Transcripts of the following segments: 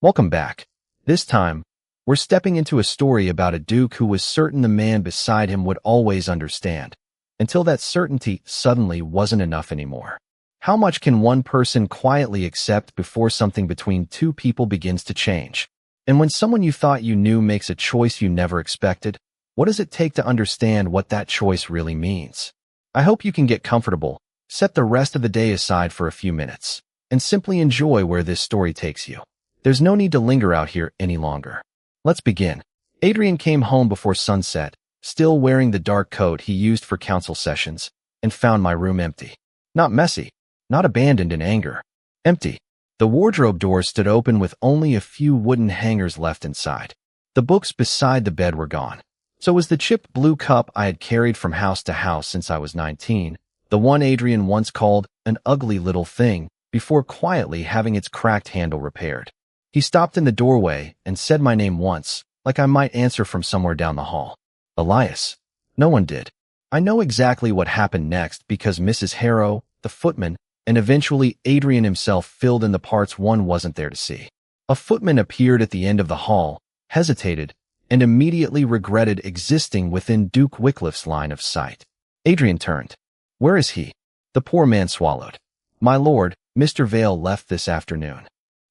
Welcome back. This time, we're stepping into a story about a duke who was certain the man beside him would always understand, until that certainty suddenly wasn't enough anymore. How much can one person quietly accept before something between two people begins to change? And when someone you thought you knew makes a choice you never expected, what does it take to understand what that choice really means? I hope you can get comfortable, set the rest of the day aside for a few minutes, and simply enjoy where this story takes you. There's no need to linger out here any longer. Let's begin. Adrien came home before sunset, still wearing the dark coat he used for council sessions, and found my room empty. Not messy, not abandoned in anger. Empty. The wardrobe door stood open with only a few wooden hangers left inside. The books beside the bed were gone. So was the chipped blue cup I had carried from house to house since I was 19, the one Adrien once called an ugly little thing, before quietly having its cracked handle repaired. He stopped in the doorway and said my name once, like I might answer from somewhere down the hall. Elias. No one did. I know exactly what happened next because Mrs. Harrow, the footman, and eventually Adrien himself filled in the parts one wasn't there to see. A footman appeared at the end of the hall, hesitated, and immediately regretted existing within Duke Wycliffe's line of sight. Adrien turned. Where is he? The poor man swallowed. My lord, Mr. Vale left this afternoon.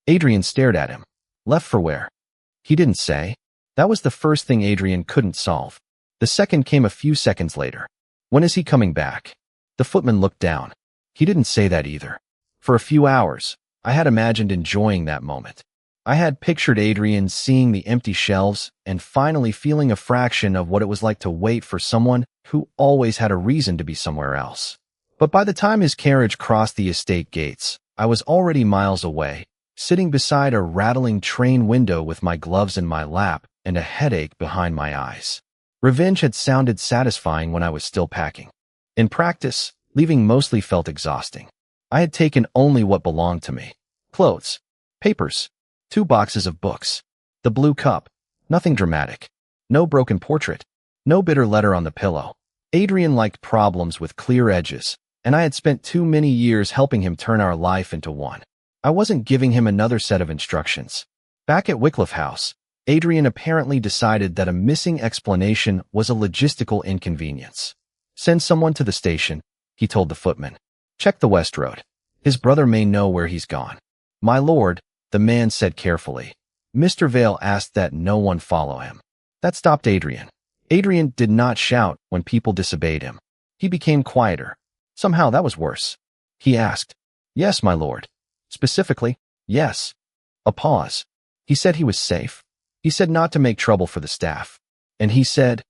Adrien stared at him. Left for where? He didn't say. That was the first thing Adrien couldn't solve. The second came a few seconds later. When is he coming back? The footman looked down. He didn't say that either. For a few hours, I had imagined enjoying that moment. I had pictured Adrien seeing the empty shelves and finally feeling a fraction of what it was like to wait for someone who always had a reason to be somewhere else. But by the time his carriage crossed the estate gates, I was already miles away, sitting beside a rattling train window with my gloves in my lap and a headache behind my eyes. Revenge had sounded satisfying when I was still packing. In practice, leaving mostly felt exhausting. I had taken only what belonged to me. Clothes, papers, 2 boxes of books, the blue cup, nothing dramatic, no broken portrait, no bitter letter on the pillow. Adrien liked problems with clear edges, and I had spent too many years helping him turn our life into one. I wasn't giving him another set of instructions. Back at Wycliffe House, Adrien apparently decided that a missing explanation was a logistical inconvenience. Send someone to the station, he told the footman. Check the West Road. His brother may know where he's gone. My lord, the man said carefully. Mr. Vale asked that no one follow him. That stopped Adrien. Adrien did not shout when people disobeyed him. He became quieter. Somehow that was worse. He asked, Yes, my lord. Specifically, yes. A pause. He said he was safe. He said not to make trouble for the staff. And he said,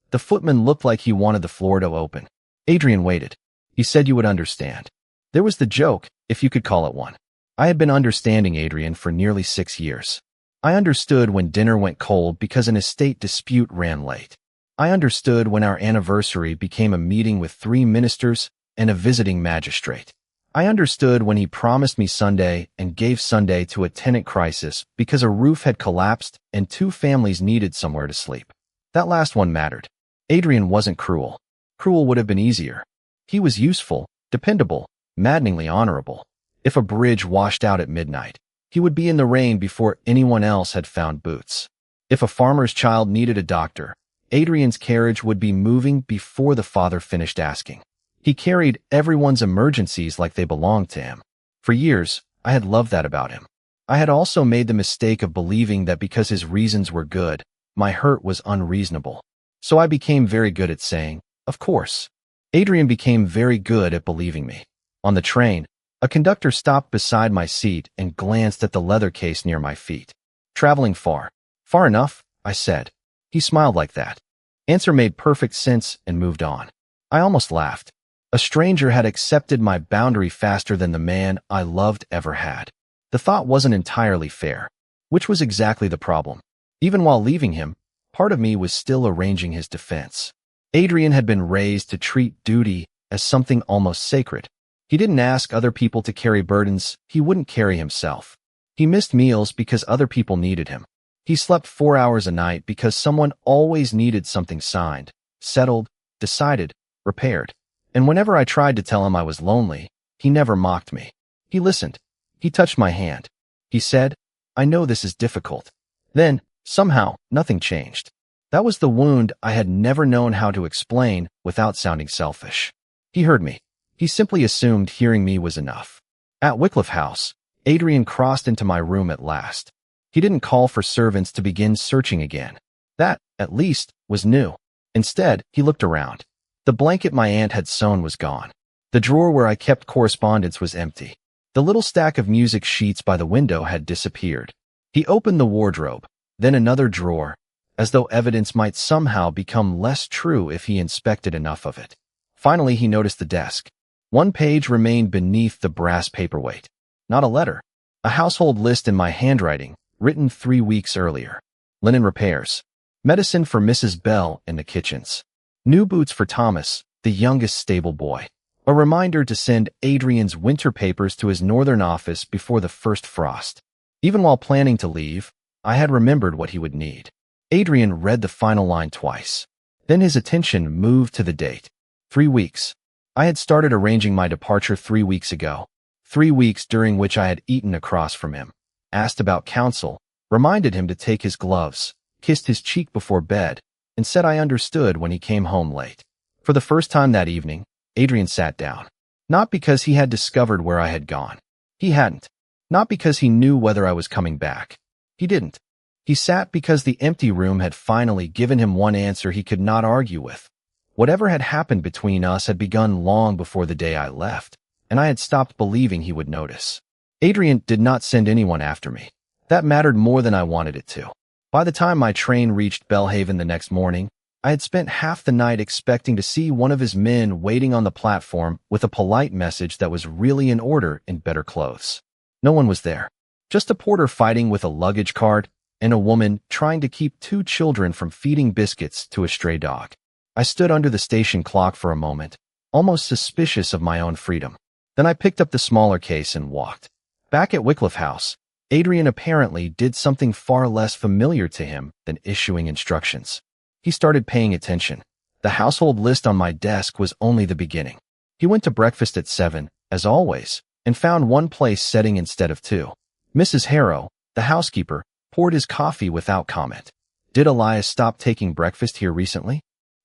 the footman looked like he wanted the floor to open. Adrien waited. He said you would understand. There was the joke, if you could call it one. I had been understanding Adrien for nearly 6 years. I understood when dinner went cold because an estate dispute ran late. I understood when our anniversary became a meeting with 3 ministers and a visiting magistrate. I understood when he promised me Sunday and gave Sunday to a tenant crisis because a roof had collapsed and 2 families needed somewhere to sleep. That last one mattered. Adrien wasn't cruel. Cruel would have been easier. He was useful, dependable, maddeningly honorable. If a bridge washed out at midnight, he would be in the rain before anyone else had found boots. If a farmer's child needed a doctor, Adrien's carriage would be moving before the father finished asking. He carried everyone's emergencies like they belonged to him. For years, I had loved that about him. I had also made the mistake of believing that because his reasons were good, my hurt was unreasonable. So I became very good at saying, of course. Adrien became very good at believing me. On the train, a conductor stopped beside my seat and glanced at the leather case near my feet. Traveling far. Far enough, I said. He smiled like that. Answer made perfect sense and moved on. I almost laughed. A stranger had accepted my boundary faster than the man I loved ever had. The thought wasn't entirely fair, which was exactly the problem. Even while leaving him, part of me was still arranging his defense. Adrien had been raised to treat duty as something almost sacred. He didn't ask other people to carry burdens he wouldn't carry himself. He missed meals because other people needed him. He slept 4 hours a night because someone always needed something signed, settled, decided, repaired. And whenever I tried to tell him I was lonely, he never mocked me. He listened. He touched my hand. He said, I know this is difficult. Then, somehow, nothing changed. That was the wound I had never known how to explain without sounding selfish. He heard me. He simply assumed hearing me was enough. At Wycliffe House, Adrien crossed into my room at last. He didn't call for servants to begin searching again. That, at least, was new. Instead, he looked around. The blanket my aunt had sewn was gone. The drawer where I kept correspondence was empty. The little stack of music sheets by the window had disappeared. He opened the wardrobe, then another drawer, as though evidence might somehow become less true if he inspected enough of it. Finally, he noticed the desk. One page remained beneath the brass paperweight. Not a letter. A household list in my handwriting, written 3 weeks earlier. Linen repairs. Medicine for Mrs. Bell in the kitchens. New boots for Thomas, the youngest stable boy. A reminder to send Adrien's winter papers to his northern office before the first frost. Even while planning to leave, I had remembered what he would need. Adrien read the final line twice. Then his attention moved to the date. 3 weeks. I had started arranging my departure 3 weeks ago. 3 weeks during which I had eaten across from him, asked about counsel, reminded him to take his gloves, kissed his cheek before bed, and said I understood when he came home late. For the first time that evening, Adrien sat down. Not because he had discovered where I had gone. He hadn't. Not because he knew whether I was coming back. He didn't. He sat because the empty room had finally given him one answer he could not argue with. Whatever had happened between us had begun long before the day I left, and I had stopped believing he would notice. Adrien did not send anyone after me. That mattered more than I wanted it to. By the time my train reached Belhaven the next morning, I had spent half the night expecting to see one of his men waiting on the platform with a polite message that was really in order in better clothes. No one was there. Just a porter fighting with a luggage cart and a woman trying to keep 2 children from feeding biscuits to a stray dog. I stood under the station clock for a moment, almost suspicious of my own freedom. Then I picked up the smaller case and walked. Back at Wycliffe House, Adrien apparently did something far less familiar to him than issuing instructions. He started paying attention. The household list on my desk was only the beginning. He went to breakfast at 7, as always, and found one place setting instead of 2. Mrs. Harrow, the housekeeper, poured his coffee without comment. Did Elias stop taking breakfast here recently?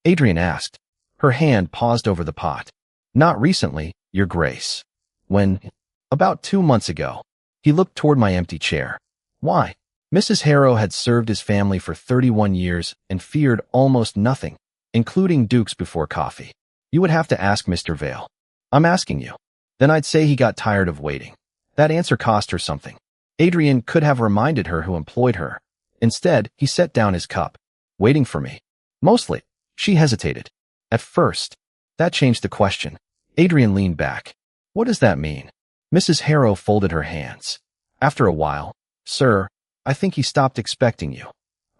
Adrien asked. Her hand paused over the pot. Not recently, Your Grace. When? About 2 months ago. He looked toward my empty chair. Why? Mrs. Harrow had served his family for 31 years and feared almost nothing, including dukes before coffee. You would have to ask Mr. Vale. I'm asking you. Then I'd say he got tired of waiting. That answer cost her something. Adrien could have reminded her who employed her. Instead, he set down his cup. Waiting for me. Mostly. She hesitated. At first. That changed the question. Adrien leaned back. What does that mean? Mrs. Harrow folded her hands. After a while, Sir, I think he stopped expecting you.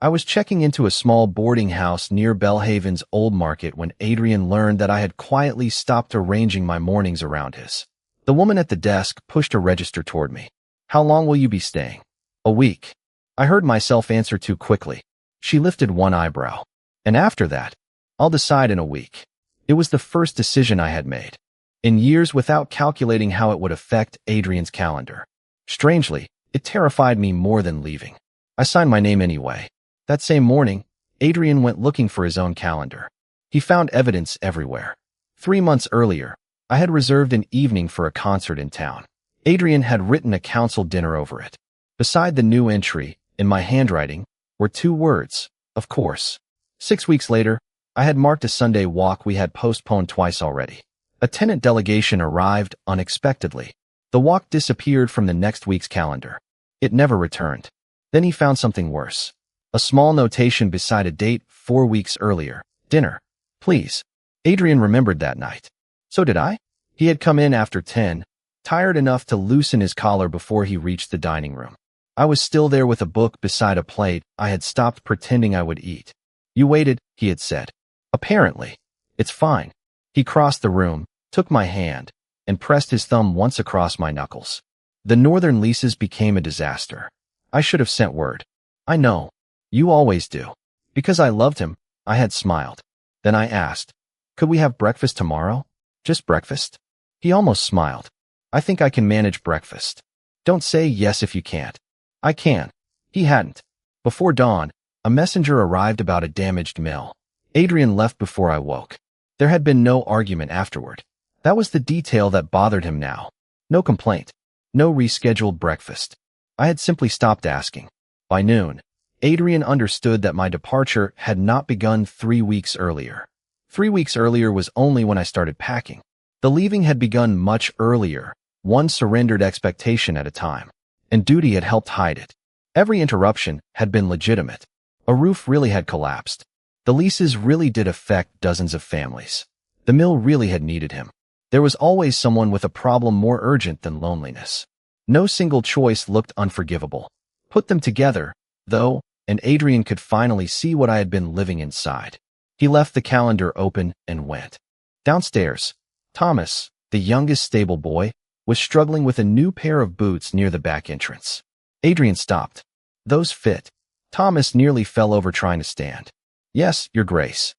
I was checking into a small boarding house near Belhaven's Old Market when Adrien learned that I had quietly stopped arranging my mornings around his. The woman at the desk pushed a register toward me. How long will you be staying? A week. I heard myself answer too quickly. She lifted one eyebrow. And after that, I'll decide in a week. It was the first decision I had made. In years without calculating how it would affect Adrien's calendar. Strangely, it terrified me more than leaving. I signed my name anyway. That same morning, Adrien went looking for his own calendar. He found evidence everywhere. 3 months earlier, I had reserved an evening for a concert in town. Adrien had written a council dinner over it. Beside the new entry, in my handwriting, were 2 words, of course. 6 weeks later, I had marked a Sunday walk we had postponed twice already. A tenant delegation arrived unexpectedly. The walk disappeared from the next week's calendar. It never returned. Then he found something worse. A small notation beside a date 4 weeks earlier. Dinner. Please. Adrien remembered that night. So did I. He had come in after 10, tired enough to loosen his collar before he reached the dining room. I was still there with a book beside a plate I had stopped pretending I would eat. You waited, he had said. Apparently. It's fine. He crossed the room, took my hand, and pressed his thumb once across my knuckles. The northern leases became a disaster. I should have sent word. I know. You always do. Because I loved him, I had smiled. Then I asked, could we have breakfast tomorrow? Just breakfast? He almost smiled. I think I can manage breakfast. Don't say yes if you can't. I can. He hadn't. Before dawn, a messenger arrived about a damaged mill. Adrien left before I woke. There had been no argument afterward. That was the detail that bothered him now. No complaint. No rescheduled breakfast. I had simply stopped asking. By noon, Adrien understood that my departure had not begun 3 weeks earlier. 3 weeks earlier was only when I started packing. The leaving had begun much earlier, one surrendered expectation at a time, and duty had helped hide it. Every interruption had been legitimate. A roof really had collapsed. The leases really did affect dozens of families. The mill really had needed him. There was always someone with a problem more urgent than loneliness. No single choice looked unforgivable. Put them together, though, and Adrien could finally see what I had been living inside. He left the calendar open and went. Downstairs, Thomas, the youngest stable boy, was struggling with a new pair of boots near the back entrance. Adrien stopped. Those fit. Thomas nearly fell over trying to stand. Yes, Your Grace.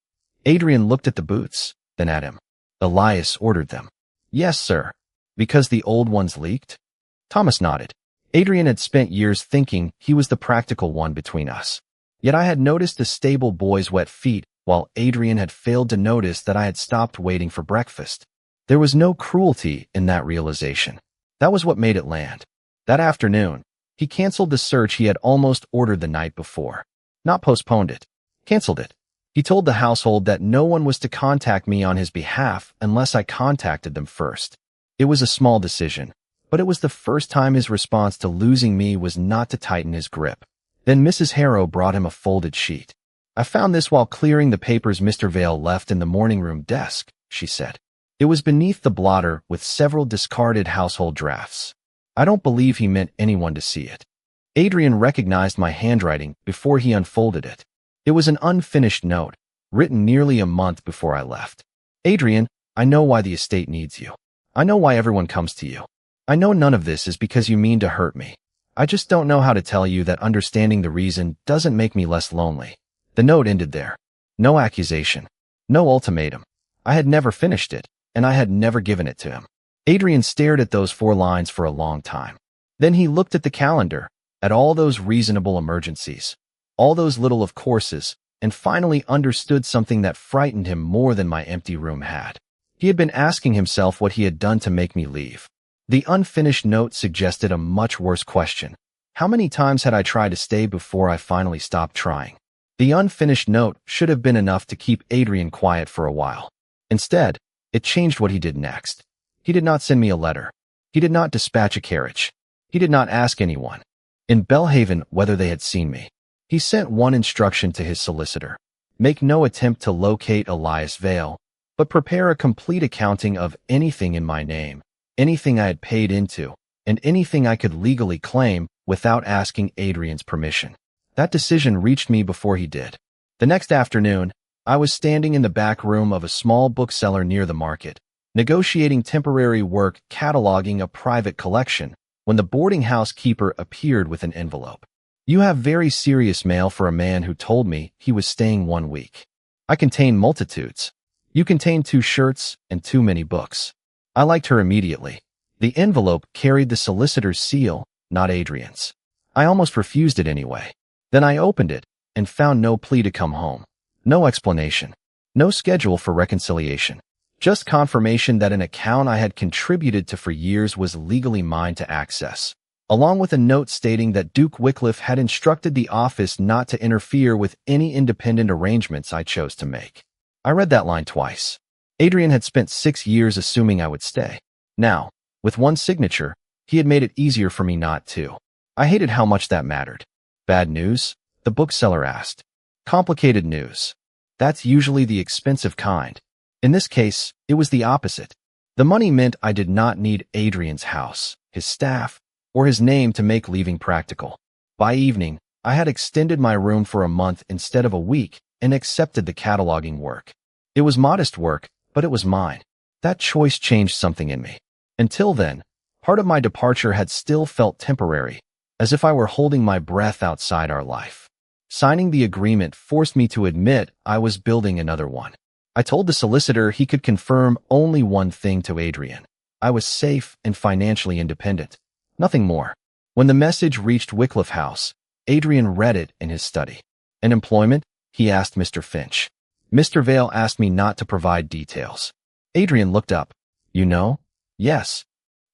Adrien looked at the boots, then at him. Elias ordered them. Yes, sir. Because the old ones leaked? Thomas nodded. Adrien had spent years thinking he was the practical one between us. Yet I had noticed the stable boy's wet feet, while Adrien had failed to notice that I had stopped waiting for breakfast. There was no cruelty in that realization. That was what made it land. That afternoon, he canceled the search he had almost ordered the night before. Not postponed it. Canceled it. He told the household that no one was to contact me on his behalf unless I contacted them first. It was a small decision, but it was the first time his response to losing me was not to tighten his grip. Then Mrs. Harrow brought him a folded sheet. I found this while clearing the papers Mr. Vale left in the morning room desk, she said. It was beneath the blotter with several discarded household drafts. I don't believe he meant anyone to see it. Adrien recognized my handwriting before he unfolded it. It was an unfinished note, written nearly a month before I left. Adrien, I know why the estate needs you. I know why everyone comes to you. I know none of this is because you mean to hurt me. I just don't know how to tell you that understanding the reason doesn't make me less lonely. The note ended there. No accusation. No ultimatum. I had never finished it, and I had never given it to him. Adrien stared at those 4 lines for a long time. Then he looked at the calendar, at all those reasonable emergencies, all those little of courses, and finally understood something that frightened him more than my empty room had. He had been asking himself what he had done to make me leave. The unfinished note suggested a much worse question. How many times had I tried to stay before I finally stopped trying? The unfinished note should have been enough to keep Adrien quiet for a while. Instead, it changed what he did next. He did not send me a letter. He did not dispatch a carriage. He did not ask anyone in Belhaven whether they had seen me. He sent one instruction to his solicitor. Make no attempt to locate Elias Vale, but prepare a complete accounting of anything in my name, anything I had paid into, and anything I could legally claim without asking Adrien's permission. That decision reached me before he did. The next afternoon, I was standing in the back room of a small bookseller near the market, negotiating temporary work cataloging a private collection, when the boarding house keeper appeared with an envelope. You have very serious mail for a man who told me he was staying 1 week. I contain multitudes. You contain 2 shirts and too many books. I liked her immediately. The envelope carried the solicitor's seal, not Adrien's. I almost refused it anyway. Then I opened it and found no plea to come home. No explanation. No schedule for reconciliation. Just confirmation that an account I had contributed to for years was legally mine to access, along with a note stating that Duke Wycliffe had instructed the office not to interfere with any independent arrangements I chose to make. I read that line twice. Adrien had spent 6 years assuming I would stay. Now, with one signature, he had made it easier for me not to. I hated how much that mattered. Bad news? The bookseller asked. Complicated news. That's usually the expensive kind. In this case, it was the opposite. The money meant I did not need Adrien's house, his staff, or his name to make leaving practical. By evening, I had extended my room for a month instead of a week and accepted the cataloging work. It was modest work, but it was mine. That choice changed something in me. Until then, part of my departure had still felt temporary, as if I were holding my breath outside our life. Signing the agreement forced me to admit I was building another one. I told the solicitor he could confirm only one thing to Adrien. I was safe and financially independent. Nothing more. When the message reached Wycliffe House, Adrien read it in his study. "And employment?" he asked Mr. Finch. "Mr. Vale asked me not to provide details." Adrien looked up. "You know?" "Yes."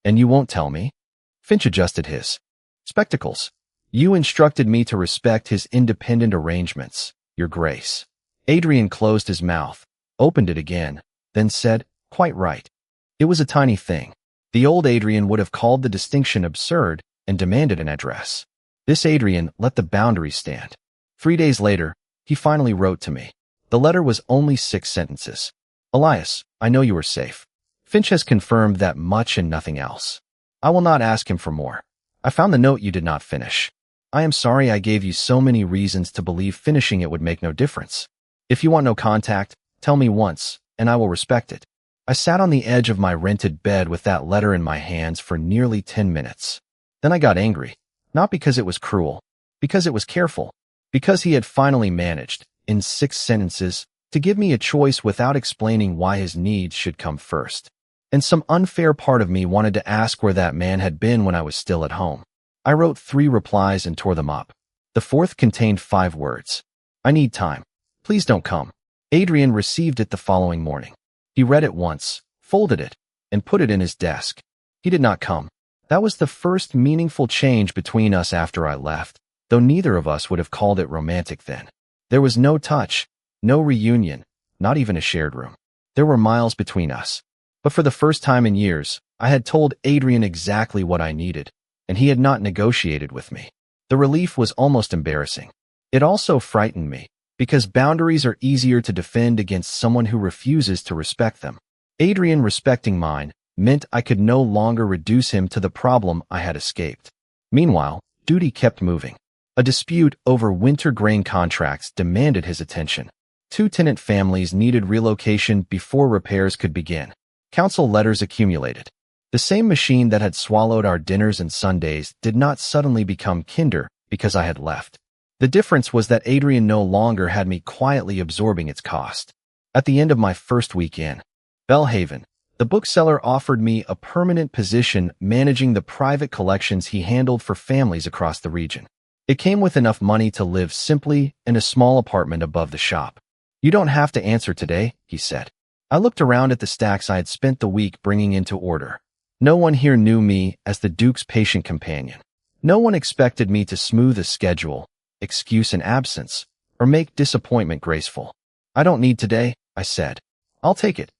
"And you won't tell me?" Finch adjusted his spectacles. "You instructed me to respect his independent arrangements, Your Grace." Adrien closed his mouth, opened it again, then said, "Quite right." It was a tiny thing. The old Adrien would have called the distinction absurd and demanded an address. This Adrien let the boundaries stand. 3 days later, he finally wrote to me. The letter was only 6 sentences. "Elias, I know you are safe. Finch has confirmed that much and nothing else. I will not ask him for more. I found the note you did not finish. I am sorry I gave you so many reasons to believe finishing it would make no difference. If you want no contact, tell me once, and I will respect it." I sat on the edge of my rented bed with that letter in my hands for nearly 10 minutes. Then I got angry, not because it was cruel, because it was careful, because he had finally managed, in 6 sentences, to give me a choice without explaining why his needs should come first. And some unfair part of me wanted to ask where that man had been when I was still at home. I wrote 3 replies and tore them up. The 4th contained 5 words. "I need time. Please don't come." Adrien received it the following morning. He read it once, folded it, and put it in his desk. He did not come. That was the first meaningful change between us after I left, though neither of us would have called it romantic then. There was no touch, no reunion, not even a shared room. There were miles between us. But for the first time in years, I had told Adrien exactly what I needed, and he had not negotiated with me. The relief was almost embarrassing. It also frightened me, because boundaries are easier to defend against someone who refuses to respect them. Adrien respecting mine meant I could no longer reduce him to the problem I had escaped. Meanwhile, duty kept moving. A dispute over winter grain contracts demanded his attention. 2 tenant families needed relocation before repairs could begin. Council letters accumulated. The same machine that had swallowed our dinners and Sundays did not suddenly become kinder because I had left. The difference was that Adrien no longer had me quietly absorbing its cost. At the end of my first week in Belhaven, the bookseller offered me a permanent position managing the private collections he handled for families across the region. It came with enough money to live simply in a small apartment above the shop. "You don't have to answer today," he said. I looked around at the stacks I had spent the week bringing into order. No one here knew me as the Duke's patient companion. No one expected me to smooth a schedule, excuse an absence, or make disappointment graceful. "I don't need today," I said. "I'll take it."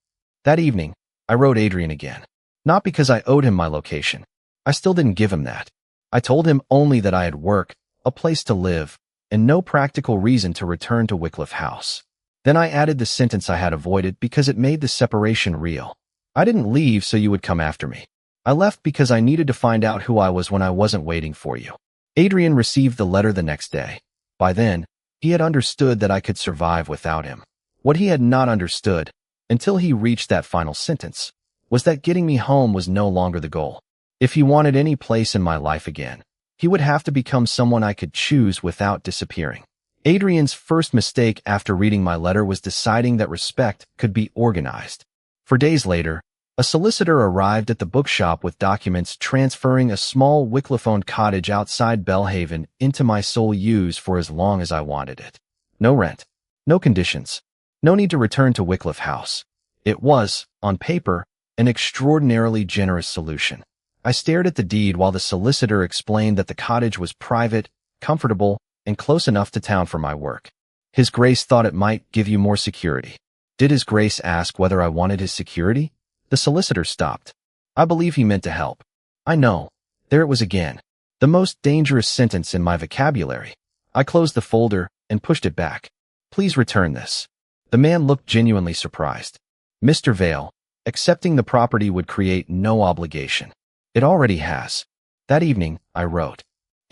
That evening, I wrote Adrien again. Not because I owed him my location. I still didn't give him that. I told him only that I had work, a place to live, and no practical reason to return to Wycliffe House. Then I added the sentence I had avoided because it made the separation real. "I didn't leave so you would come after me. I left because I needed to find out who I was when I wasn't waiting for you." Adrien received the letter the next day. By then, he had understood that I could survive without him. What he had not understood, until he reached that final sentence, was that getting me home was no longer the goal. If he wanted any place in my life again, he would have to become someone I could choose without disappearing. Adrien's first mistake after reading my letter was deciding that respect could be organized. For days later, a solicitor arrived at the bookshop with documents transferring a small Wycliffe-owned cottage outside Belhaven into my sole use for as long as I wanted it. No rent, no conditions, no need to return to Wycliffe House. It was, on paper, an extraordinarily generous solution. I stared at the deed while the solicitor explained that the cottage was private, comfortable, and close enough to town for my work. His Grace thought it might give you more security. Did His Grace ask whether I wanted his security? The solicitor stopped. I believe he meant to help. I know. There it was again. The most dangerous sentence in my vocabulary. I closed the folder and pushed it back. "Please return this." The man looked genuinely surprised. "Mr. Vale, accepting the property would create no obligation. It already has." That evening, I wrote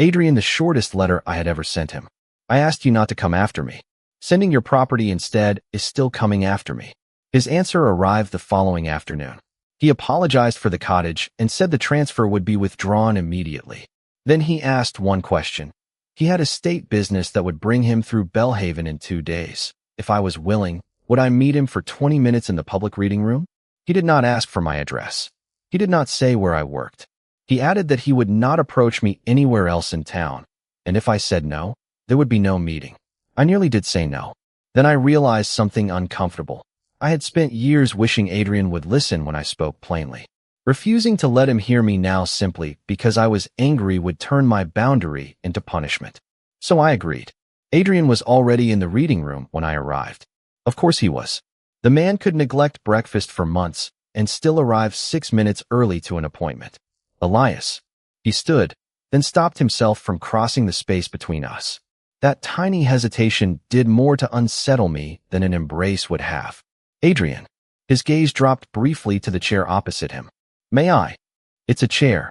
Adrien the shortest letter I had ever sent him. "I asked you not to come after me. Sending your property instead is still coming after me." His answer arrived the following afternoon. He apologized for the cottage and said the transfer would be withdrawn immediately. Then he asked one question. He had a state business that would bring him through Belhaven in 2 days. If I was willing, would I meet him for 20 minutes in the public reading room? He did not ask for my address. He did not say where I worked. He added that he would not approach me anywhere else in town, and if I said no, there would be no meeting. I nearly did say no. Then I realized something uncomfortable. I had spent years wishing Adrien would listen when I spoke plainly. Refusing to let him hear me now simply because I was angry would turn my boundary into punishment. So I agreed. Adrien was already in the reading room when I arrived. Of course he was. The man could neglect breakfast for months and still arrive 6 minutes early to an appointment. Elias. He stood, then stopped himself from crossing the space between us. That tiny hesitation did more to unsettle me than an embrace would have. Adrien. His gaze dropped briefly to the chair opposite him. May I? It's a chair.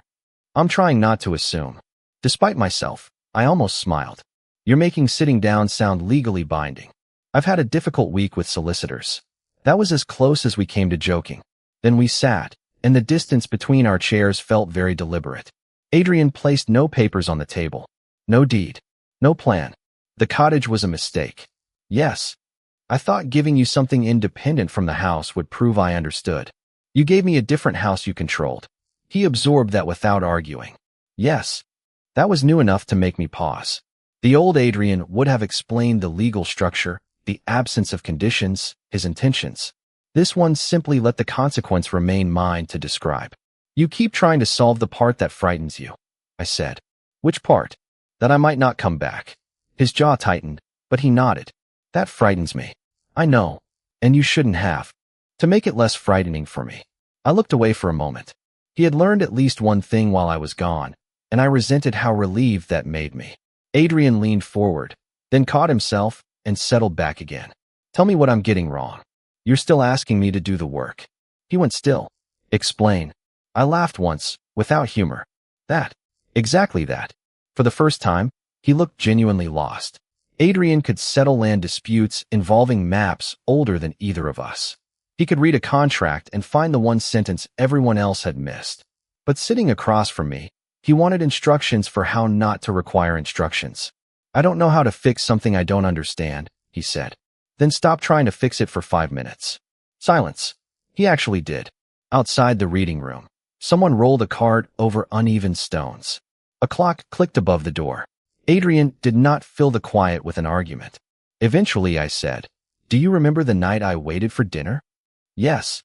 I'm trying not to assume. Despite myself, I almost smiled. You're making sitting down sound legally binding. I've had a difficult week with solicitors. That was as close as we came to joking. Then we sat, and the distance between our chairs felt very deliberate. Adrien placed no papers on the table. No deed. No plan. The cottage was a mistake. Yes. I thought giving you something independent from the house would prove I understood. You gave me a different house you controlled. He absorbed that without arguing. Yes. That was new enough to make me pause. The old Adrien would have explained the legal structure, the absence of conditions, his intentions. This one simply let the consequence remain mine to describe. You keep trying to solve the part that frightens you, I said. Which part? That I might not come back. His jaw tightened, but he nodded. That frightens me. I know. And you shouldn't have. To make it less frightening for me. I looked away for a moment. He had learned at least one thing while I was gone, and I resented how relieved that made me. Adrien leaned forward, then caught himself and settled back again. Tell me what I'm getting wrong. You're still asking me to do the work. He went still. Explain. I laughed once, without humor. That. Exactly that. For the first time, he looked genuinely lost. Adrien could settle land disputes involving maps older than either of us. He could read a contract and find the one sentence everyone else had missed. But sitting across from me, he wanted instructions for how not to require instructions. I don't know how to fix something I don't understand, he said. Then stop trying to fix it for 5 minutes. Silence. He actually did. Outside the reading room, someone rolled a cart over uneven stones. A clock clicked above the door. Adrien did not fill the quiet with an argument. Eventually I said, Do you remember the night I waited for dinner? Yes.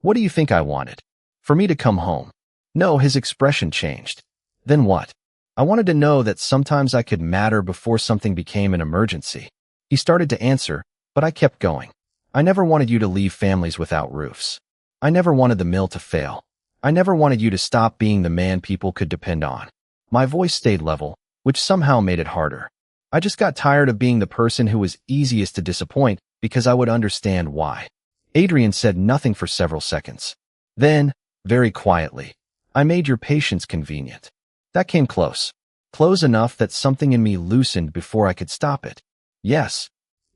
What do you think I wanted? For me to come home. No, his expression changed. Then what? I wanted to know that sometimes I could matter before something became an emergency. He started to answer, but I kept going. I never wanted you to leave families without roofs. I never wanted the mill to fail. I never wanted you to stop being the man people could depend on. My voice stayed level, which somehow made it harder. I just got tired of being the person who was easiest to disappoint because I would understand why. Adrien said nothing for several seconds. Then, very quietly, I made your patience convenient. That came close. Close enough that something in me loosened before I could stop it. Yes.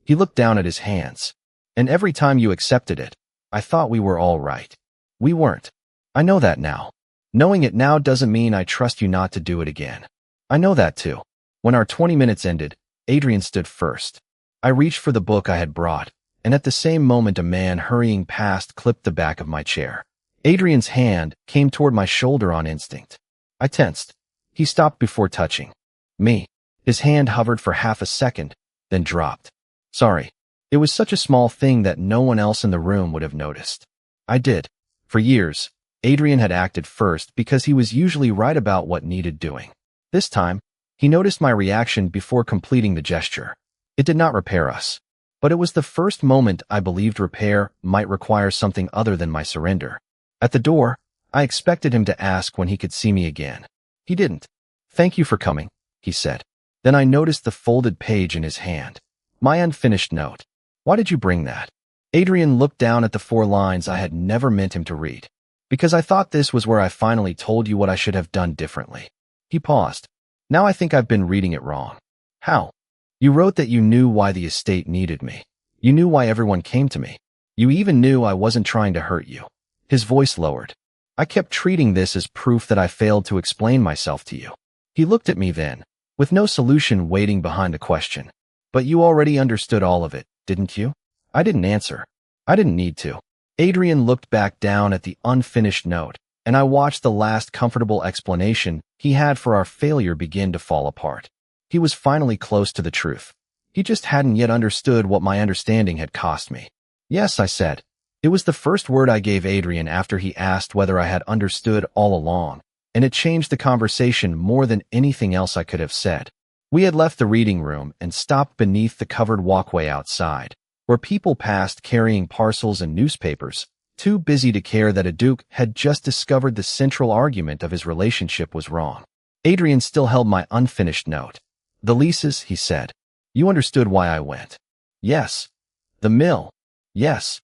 He looked down at his hands. And every time you accepted it, I thought we were all right. We weren't. I know that now. Knowing it now doesn't mean I trust you not to do it again. I know that too. When our 20 minutes ended, Adrien stood first. I reached for the book I had brought, and at the same moment a man hurrying past clipped the back of my chair. Adrien's hand came toward my shoulder on instinct. I tensed. He stopped before touching me. His hand hovered for half a second, then dropped. Sorry. It was such a small thing that no one else in the room would have noticed. I did. For years, Adrien had acted first because he was usually right about what needed doing. This time, he noticed my reaction before completing the gesture. It did not repair us. But it was the first moment I believed repair might require something other than my surrender. At the door, I expected him to ask when he could see me again. He didn't. Thank you for coming, he said. Then I noticed the folded page in his hand. My unfinished note. Why did you bring that? Adrien looked down at the 4 lines I had never meant him to read. Because I thought this was where I finally told you what I should have done differently. He paused. Now I think I've been reading it wrong. How? You wrote that you knew why the estate needed me. You knew why everyone came to me. You even knew I wasn't trying to hurt you. His voice lowered. I kept treating this as proof that I failed to explain myself to you. He looked at me then, with no solution waiting behind the question. But you already understood all of it, didn't you? I didn't answer. I didn't need to. Adrien looked back down at the unfinished note, and I watched the last comfortable explanation he had for our failure begin to fall apart. He was finally close to the truth. He just hadn't yet understood what my understanding had cost me. Yes, I said. It was the first word I gave Adrien after he asked whether I had understood all along, and it changed the conversation more than anything else I could have said. We had left the reading room and stopped beneath the covered walkway outside, where people passed carrying parcels and newspapers, too busy to care that a Duke had just discovered the central argument of his relationship was wrong. Adrien still held my unfinished note. The leases, he said. You understood why I went. Yes. The mill. Yes.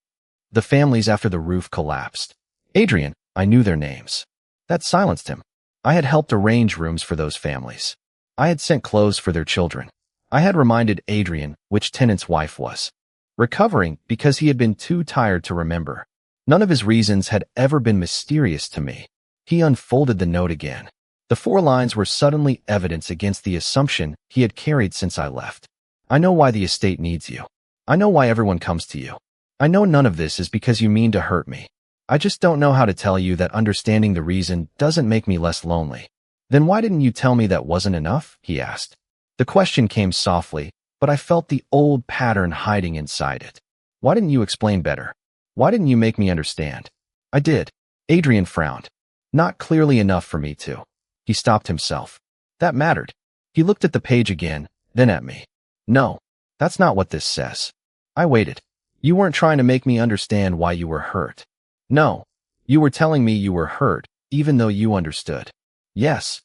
The families after the roof collapsed. Adrien, I knew their names. That silenced him. I had helped arrange rooms for those families. I had sent clothes for their children. I had reminded Adrien which tenant's wife was recovering because he had been too tired to remember. None of his reasons had ever been mysterious to me. He unfolded the note again. The 4 lines were suddenly evidence against the assumption he had carried since I left. I know why the estate needs you. I know why everyone comes to you. I know none of this is because you mean to hurt me. I just don't know how to tell you that understanding the reason doesn't make me less lonely. Then why didn't you tell me that wasn't enough? He asked. The question came softly, but I felt the old pattern hiding inside it. Why didn't you explain better? Why didn't you make me understand? I did. Adrien frowned. Not clearly enough for me to. He stopped himself. That mattered. He looked at the page again, then at me. No, that's not what this says. I waited. You weren't trying to make me understand why you were hurt. No, you were telling me you were hurt, even though you understood. Yes.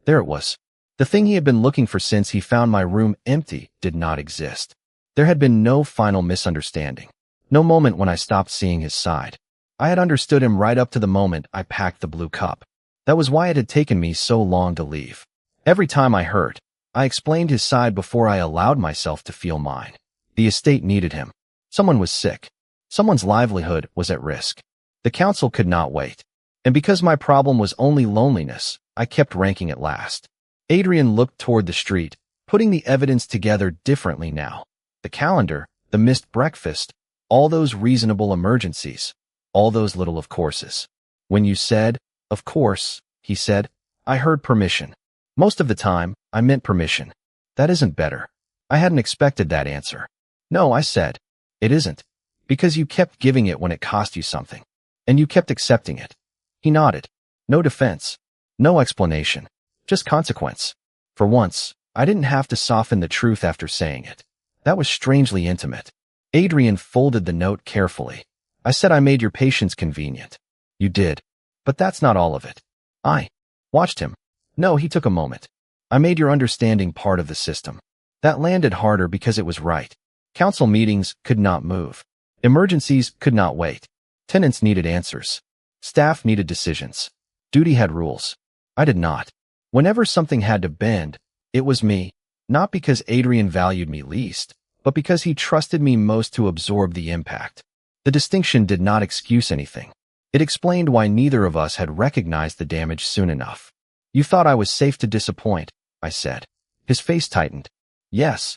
There it was. The thing he had been looking for since he found my room empty did not exist. There had been no final misunderstanding. No moment when I stopped seeing his side. I had understood him right up to the moment I packed the blue cup. That was why it had taken me so long to leave. Every time I hurt, I explained his side before I allowed myself to feel mine. The estate needed him. Someone was sick. Someone's livelihood was at risk. The council could not wait. And because my problem was only loneliness, I kept ranking it last. Adrien looked toward the street, putting the evidence together differently now. The calendar, the missed breakfast, all those reasonable emergencies, all those little of courses. When you said, of course, he said, I heard permission. Most of the time, I meant permission. That isn't better. I hadn't expected that answer. No, I said. It isn't. Because you kept giving it when it cost you something. And you kept accepting it. He nodded. No defense. No explanation. Just consequence. For once, I didn't have to soften the truth after saying it. That was strangely intimate. Adrien folded the note carefully. I said I made your patience convenient. You did. But that's not all of it. I watched him. No, he took a moment. I made your understanding part of the system. That landed harder because it was right. Council meetings could not move. Emergencies could not wait. Tenants needed answers. Staff needed decisions. Duty had rules. I did not. Whenever something had to bend, it was me. Not because Adrien valued me least, but because he trusted me most to absorb the impact. The distinction did not excuse anything. It explained why neither of us had recognized the damage soon enough. You thought I was safe to disappoint, I said. His face tightened. Yes.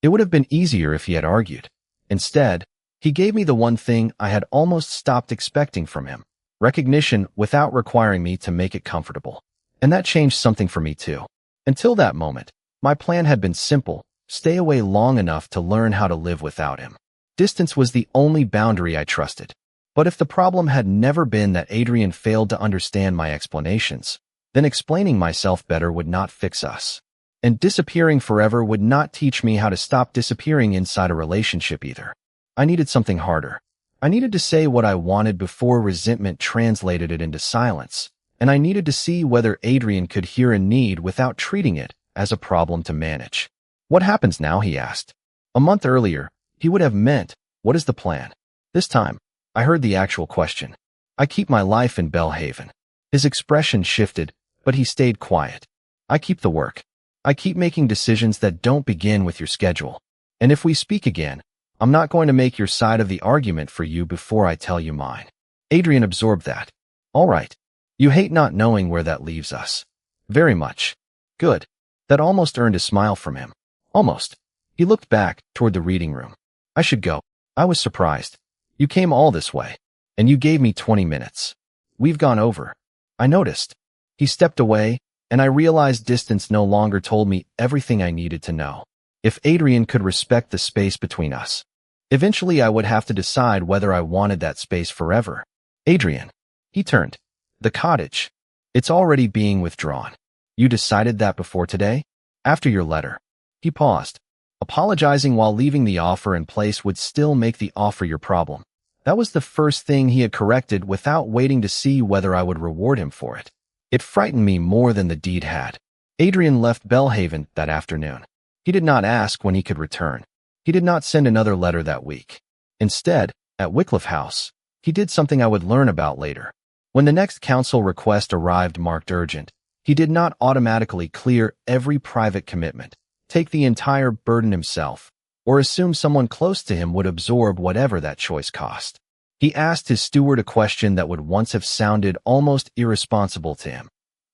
It would have been easier if he had argued. Instead, he gave me the one thing I had almost stopped expecting from him. Recognition without requiring me to make it comfortable. And that changed something for me too. Until that moment, my plan had been simple. Stay away long enough to learn how to live without him. Distance was the only boundary I trusted. But if the problem had never been that Adrien failed to understand my explanations, then explaining myself better would not fix us. And disappearing forever would not teach me how to stop disappearing inside a relationship either. I needed something harder. I needed to say what I wanted before resentment translated it into silence. And I needed to see whether Adrien could hear a need without treating it as a problem to manage. What happens now? He asked. A month earlier, he would have meant, what is the plan? This time, I heard the actual question. I keep my life in Belhaven. His expression shifted, but he stayed quiet. I keep the work. I keep making decisions that don't begin with your schedule. And if we speak again, I'm not going to make your side of the argument for you before I tell you mine. Adrien absorbed that. All right. You hate not knowing where that leaves us. Very much. Good. That almost earned a smile from him. Almost. He looked back toward the reading room. I should go. I was surprised. You came all this way. And you gave me 20 minutes. We've gone over. I noticed. He stepped away, and I realized distance no longer told me everything I needed to know. If Adrien could respect the space between us, eventually I would have to decide whether I wanted that space forever. Adrien. He turned. The cottage. It's already being withdrawn. You decided that before today? After your letter. He paused. Apologizing while leaving the offer in place would still make the offer your problem. That was the first thing he had corrected without waiting to see whether I would reward him for it. It frightened me more than the deed had. Adrien left Belhaven that afternoon. He did not ask when he could return. He did not send another letter that week. Instead, at Wycliffe House, he did something I would learn about later. When the next council request arrived marked urgent, he did not automatically clear every private commitment, take the entire burden himself, or assume someone close to him would absorb whatever that choice cost. He asked his steward a question that would once have sounded almost irresponsible to him.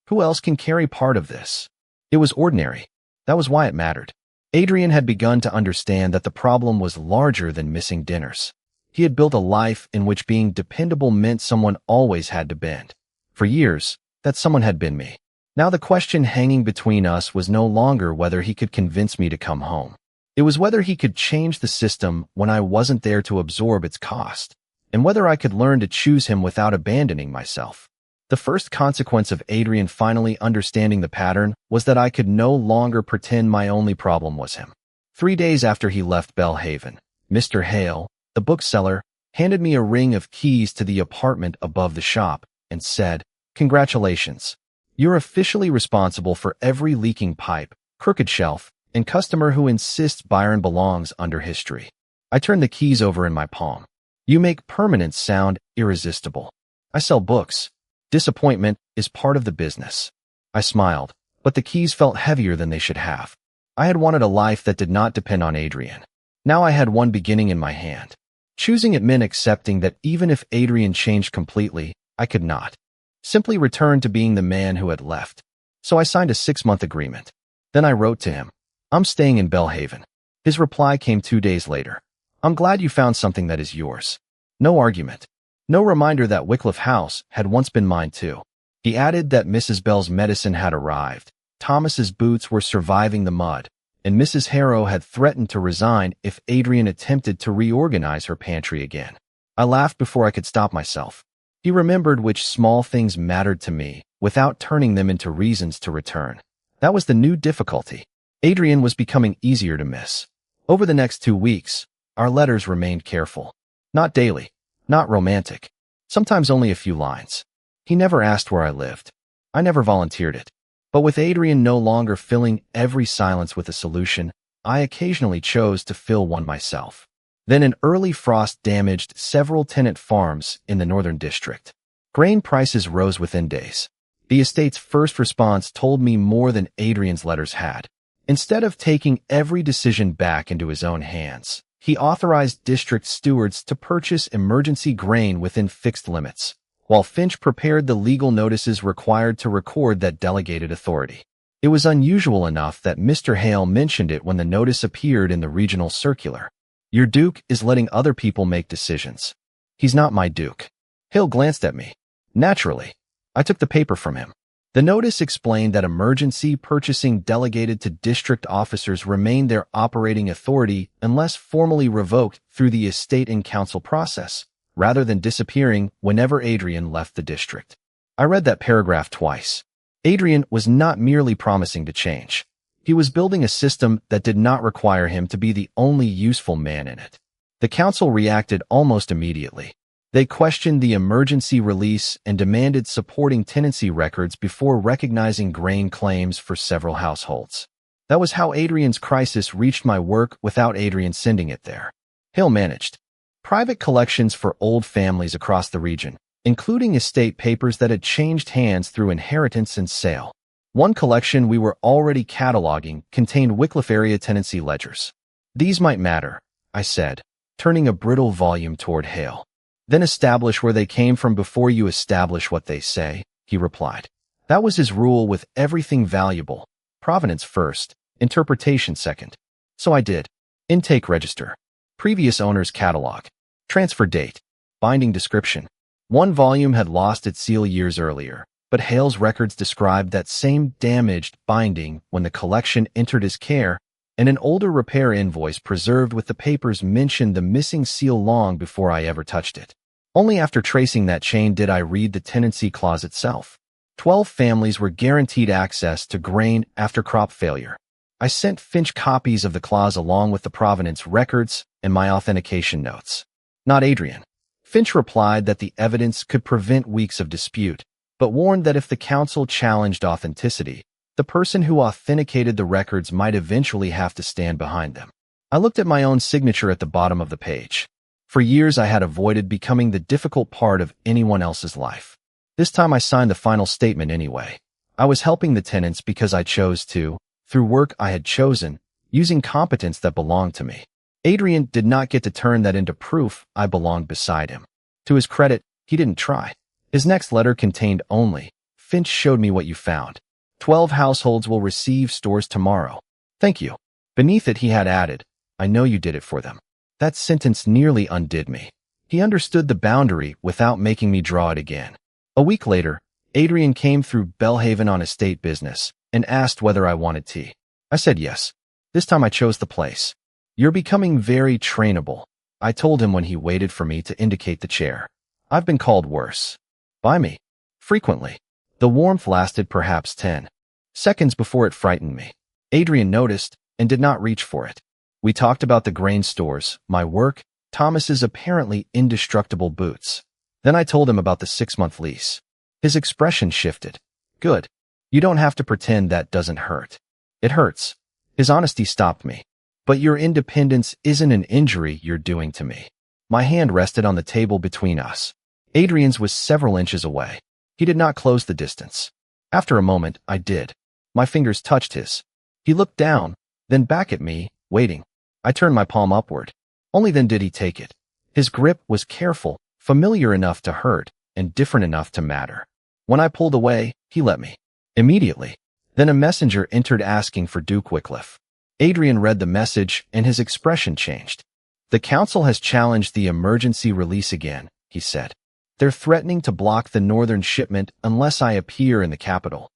Who else can carry part of this? It was ordinary. That was why it mattered. Adrien had begun to understand that the problem was larger than missing dinners. He had built a life in which being dependable meant someone always had to bend. For years, that someone had been me. Now the question hanging between us was no longer whether he could convince me to come home. It was whether he could change the system when I wasn't there to absorb its cost, and whether I could learn to choose him without abandoning myself. The first consequence of Adrien finally understanding the pattern was that I could no longer pretend my only problem was him. 3 days after he left Belhaven, Mr. Hale, the bookseller, handed me a ring of keys to the apartment above the shop and said, "Congratulations. You're officially responsible for every leaking pipe, crooked shelf, and customer who insists Byron belongs under history." I turned the keys over in my palm. You make permanence sound irresistible. I sell books. Disappointment is part of the business. I smiled, but the keys felt heavier than they should have. I had wanted a life that did not depend on Adrien. Now I had one beginning in my hand. Choosing it meant accepting that even if Adrien changed completely, I could not. Simply return to being the man who had left. So I signed a 6-month agreement. Then I wrote to him, "I'm staying in Belhaven." His reply came 2 days later. "I'm glad you found something that is yours." No argument. No reminder that Wycliffe House had once been mine too. He added that Mrs. Bell's medicine had arrived, Thomas's boots were surviving the mud, and Mrs. Harrow had threatened to resign if Adrien attempted to reorganize her pantry again. I laughed before I could stop myself. He remembered which small things mattered to me, without turning them into reasons to return. That was the new difficulty. Adrien was becoming easier to miss. Over the next 2 weeks, our letters remained careful. Not daily, not romantic. Sometimes only a few lines. He never asked where I lived. I never volunteered it. But with Adrien no longer filling every silence with a solution, I occasionally chose to fill one myself. Then an early frost damaged several tenant farms in the northern district. Grain prices rose within days. The estate's first response told me more than Adrien's letters had. Instead of taking every decision back into his own hands, he authorized district stewards to purchase emergency grain within fixed limits, while Finch prepared the legal notices required to record that delegated authority. It was unusual enough that Mr. Hale mentioned it when the notice appeared in the regional circular. "Your Duke is letting other people make decisions. He's not my Duke." Hale glanced at me. Naturally, I took the paper from him. The notice explained that emergency purchasing delegated to district officers remained their operating authority unless formally revoked through the estate and council process, rather than disappearing whenever Adrien left the district. I read that paragraph twice. Adrien was not merely promising to change. He was building a system that did not require him to be the only useful man in it. The council reacted almost immediately. They questioned the emergency release and demanded supporting tenancy records before recognizing grain claims for several households. That was how Adrien's crisis reached my work without Adrien sending it there. Hill managed private collections for old families across the region, including estate papers that had changed hands through inheritance and sale. One collection we were already cataloging contained Wycliffe area tenancy ledgers. "These might matter," I said, turning a brittle volume toward Hale. "Then establish where they came from before you establish what they say," he replied. That was his rule with everything valuable. Provenance first, interpretation second. So I did. Intake register. Previous owner's catalog. Transfer date. Binding description. One volume had lost its seal years earlier, but Hale's records described that same damaged binding when the collection entered his care, and an older repair invoice preserved with the papers mentioned the missing seal long before I ever touched it. Only after tracing that chain did I read the tenancy clause itself. 12 families were guaranteed access to grain after crop failure. I sent Finch copies of the clause along with the provenance records and my authentication notes. Not Adrien. Finch replied that the evidence could prevent weeks of dispute, but warned that if the council challenged authenticity, the person who authenticated the records might eventually have to stand behind them. I looked at my own signature at the bottom of the page. For years I had avoided becoming the difficult part of anyone else's life. This time I signed the final statement anyway. I was helping the tenants because I chose to, through work I had chosen, using competence that belonged to me. Adrien did not get to turn that into proof I belonged beside him. To his credit, he didn't try. His next letter contained only, "Finch showed me what you found. 12 households will receive stores tomorrow. Thank you." Beneath it he had added, "I know you did it for them." That sentence nearly undid me. He understood the boundary without making me draw it again. A week later, Adrien came through Belhaven on estate business and asked whether I wanted tea. I said yes. This time I chose the place. "You're becoming very trainable," I told him when he waited for me to indicate the chair. "I've been called worse. By me. Frequently." The warmth lasted perhaps 10 seconds before it frightened me. Adrien noticed and did not reach for it. We talked about the grain stores, my work, Thomas's apparently indestructible boots. Then I told him about the 6-month lease. His expression shifted. "Good. You don't have to pretend that doesn't hurt." "It hurts." His honesty stopped me. "But your independence isn't an injury you're doing to me." My hand rested on the table between us. Adrien's was several inches away. He did not close the distance. After a moment, I did. My fingers touched his. He looked down, then back at me, waiting. I turned my palm upward. Only then did he take it. His grip was careful, familiar enough to hurt, and different enough to matter. When I pulled away, he let me. Immediately. Then a messenger entered asking for Duke Wycliffe. Adrien read the message, and his expression changed. "The council has challenged the emergency release again," he said. "They're threatening to block the northern shipment unless I appear in the capital.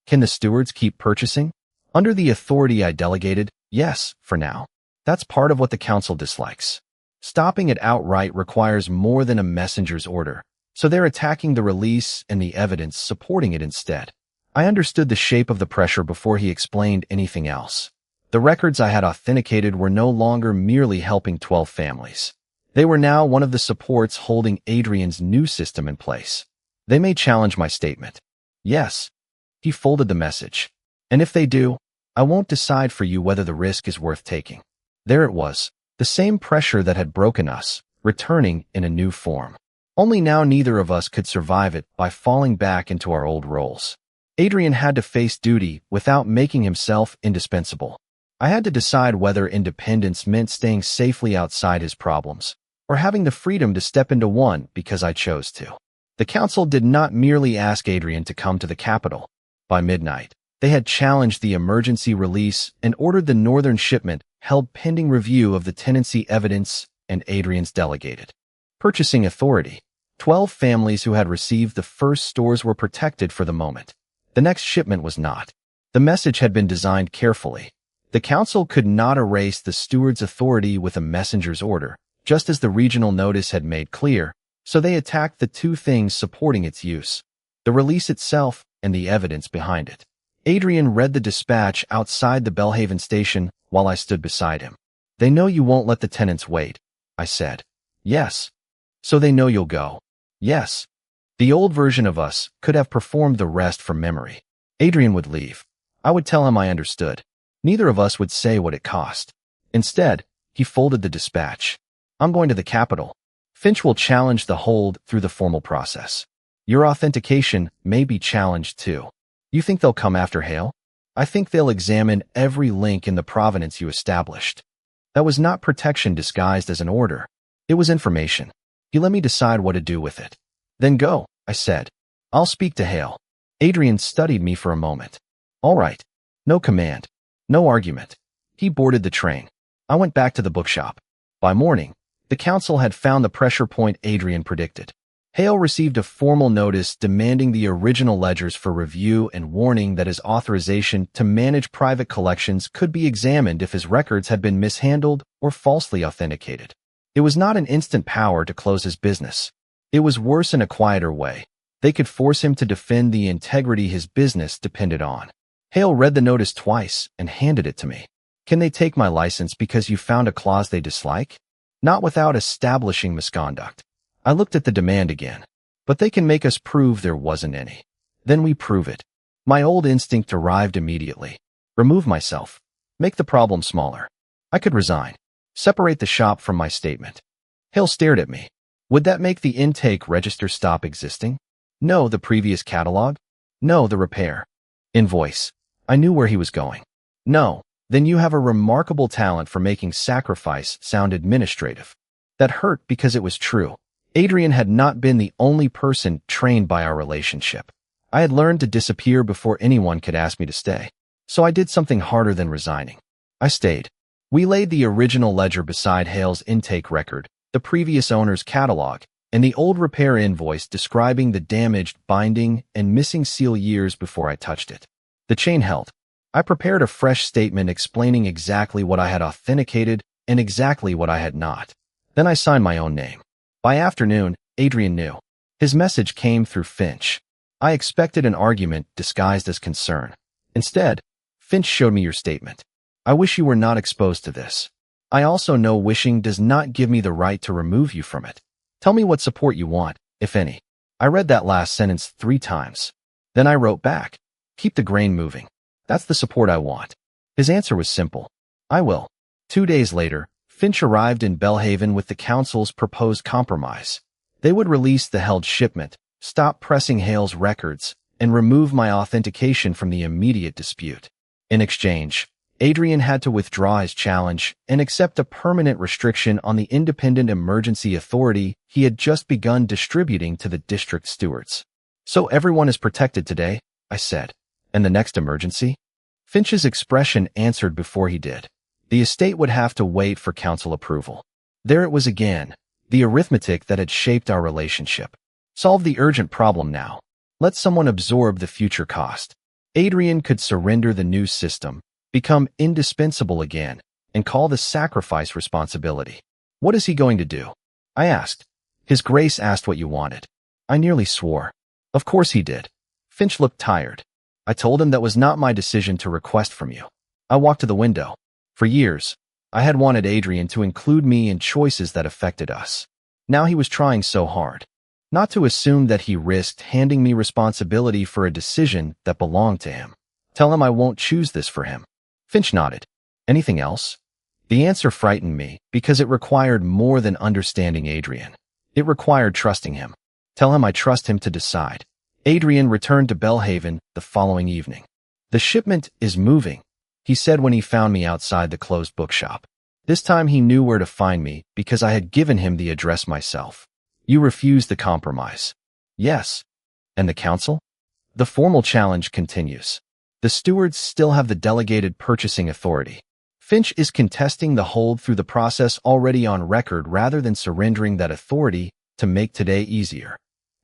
Can the stewards keep purchasing? Under the authority I delegated, yes, for now. That's part of what the council dislikes. Stopping it outright requires more than a messenger's order, so they're attacking the release and the evidence supporting it instead." I understood the shape of the pressure before he explained anything else. The records I had authenticated were no longer merely helping 12 families. They were now one of the supports holding Adrien's new system in place. "They may challenge my statement." "Yes." He folded the message. "And if they do, I won't decide for you whether the risk is worth taking." There it was, the same pressure that had broken us, returning in a new form. Only now neither of us could survive it by falling back into our old roles. Adrien had to face duty without making himself indispensable. I had to decide whether independence meant staying safely outside his problems, or having the freedom to step into one because I chose to. The council did not merely ask Adrien to come to the capital. By midnight, they had challenged the emergency release and ordered the northern shipment held pending review of the tenancy evidence and Adrien's delegated purchasing authority. 12 families who had received the first stores were protected for the moment. The next shipment was not. The message had been designed carefully. The council could not erase the steward's authority with a messenger's order, just as the regional notice had made clear, so they attacked the two things supporting its use, the release itself and the evidence behind it. Adrien read the dispatch outside the Belhaven station while I stood beside him. "They know you won't let the tenants wait," I said. "Yes." "So they know you'll go." "Yes." The old version of us could have performed the rest from memory. Adrien would leave. I would tell him I understood. Neither of us would say what it cost. Instead, he folded the dispatch. "I'm going to the capital. Finch will challenge the hold through the formal process. Your authentication may be challenged too. You think they'll come after Hale? I think they'll examine every link in the provenance you established." That was not protection disguised as an order. It was information. He let me decide what to do with it. "Then go," I said. "I'll speak to Hale." Adrien studied me for a moment. "All right." No command. No argument. He boarded the train. I went back to the bookshop. By morning, the council had found the pressure point Adrien predicted. Hale received a formal notice demanding the original ledgers for review and warning that his authorization to manage private collections could be examined if his records had been mishandled or falsely authenticated. It was not an instant power to close his business. It was worse in a quieter way. They could force him to defend the integrity his business depended on. Hale read the notice twice and handed it to me. Can they take my license because you found a clause they dislike? Not without establishing misconduct. I looked at the demand again. But they can make us prove there wasn't any. Then we prove it. My old instinct arrived immediately. Remove myself. Make the problem smaller. I could resign. Separate the shop from my statement. Hale stared at me. Would that make the intake register stop existing? No, the previous catalog? No, the repair. Invoice. I knew where he was going. No, then you have a remarkable talent for making sacrifice sound administrative. That hurt because it was true. Adrien had not been the only person trained by our relationship. I had learned to disappear before anyone could ask me to stay. So I did something harder than resigning. I stayed. We laid the original ledger beside Hale's intake record, the previous owner's catalog, and the old repair invoice describing the damaged binding and missing seal years before I touched it. The chain held. I prepared a fresh statement explaining exactly what I had authenticated and exactly what I had not. Then I signed my own name. By afternoon, Adrien knew. His message came through Finch. I expected an argument disguised as concern. Instead, Finch showed me your statement. I wish you were not exposed to this. I also know wishing does not give me the right to remove you from it. Tell me what support you want, if any. I read that last sentence 3 times. Then I wrote back. Keep the grain moving. That's the support I want. His answer was simple. I will. 2 days later, Finch arrived in Belhaven with the council's proposed compromise. They would release the held shipment, stop pressing Hale's records, and remove my authentication from the immediate dispute. In exchange, Adrien had to withdraw his challenge and accept a permanent restriction on the independent emergency authority he had just begun distributing to the district stewards. So everyone is protected today, I said. And the next emergency? Finch's expression answered before he did. The estate would have to wait for council approval. There it was again, the arithmetic that had shaped our relationship. Solve the urgent problem now. Let someone absorb the future cost. Adrien could surrender the new system, become indispensable again, and call the sacrifice responsibility. What is he going to do? I asked. His Grace asked what you wanted. I nearly swore. Of course he did. Finch looked tired. I told him that was not my decision to request from you. I walked to the window. For years, I had wanted Adrien to include me in choices that affected us. Now he was trying so hard. Not to assume that he risked handing me responsibility for a decision that belonged to him. Tell him I won't choose this for him. Finch nodded. Anything else? The answer frightened me because it required more than understanding Adrien. It required trusting him. Tell him I trust him to decide. Adrien returned to Belhaven the following evening. The shipment is moving, he said when he found me outside the closed bookshop. This time he knew where to find me because I had given him the address myself. You refused the compromise. Yes. And the council? The formal challenge continues. The stewards still have the delegated purchasing authority. Finch is contesting the hold through the process already on record rather than surrendering that authority to make today easier.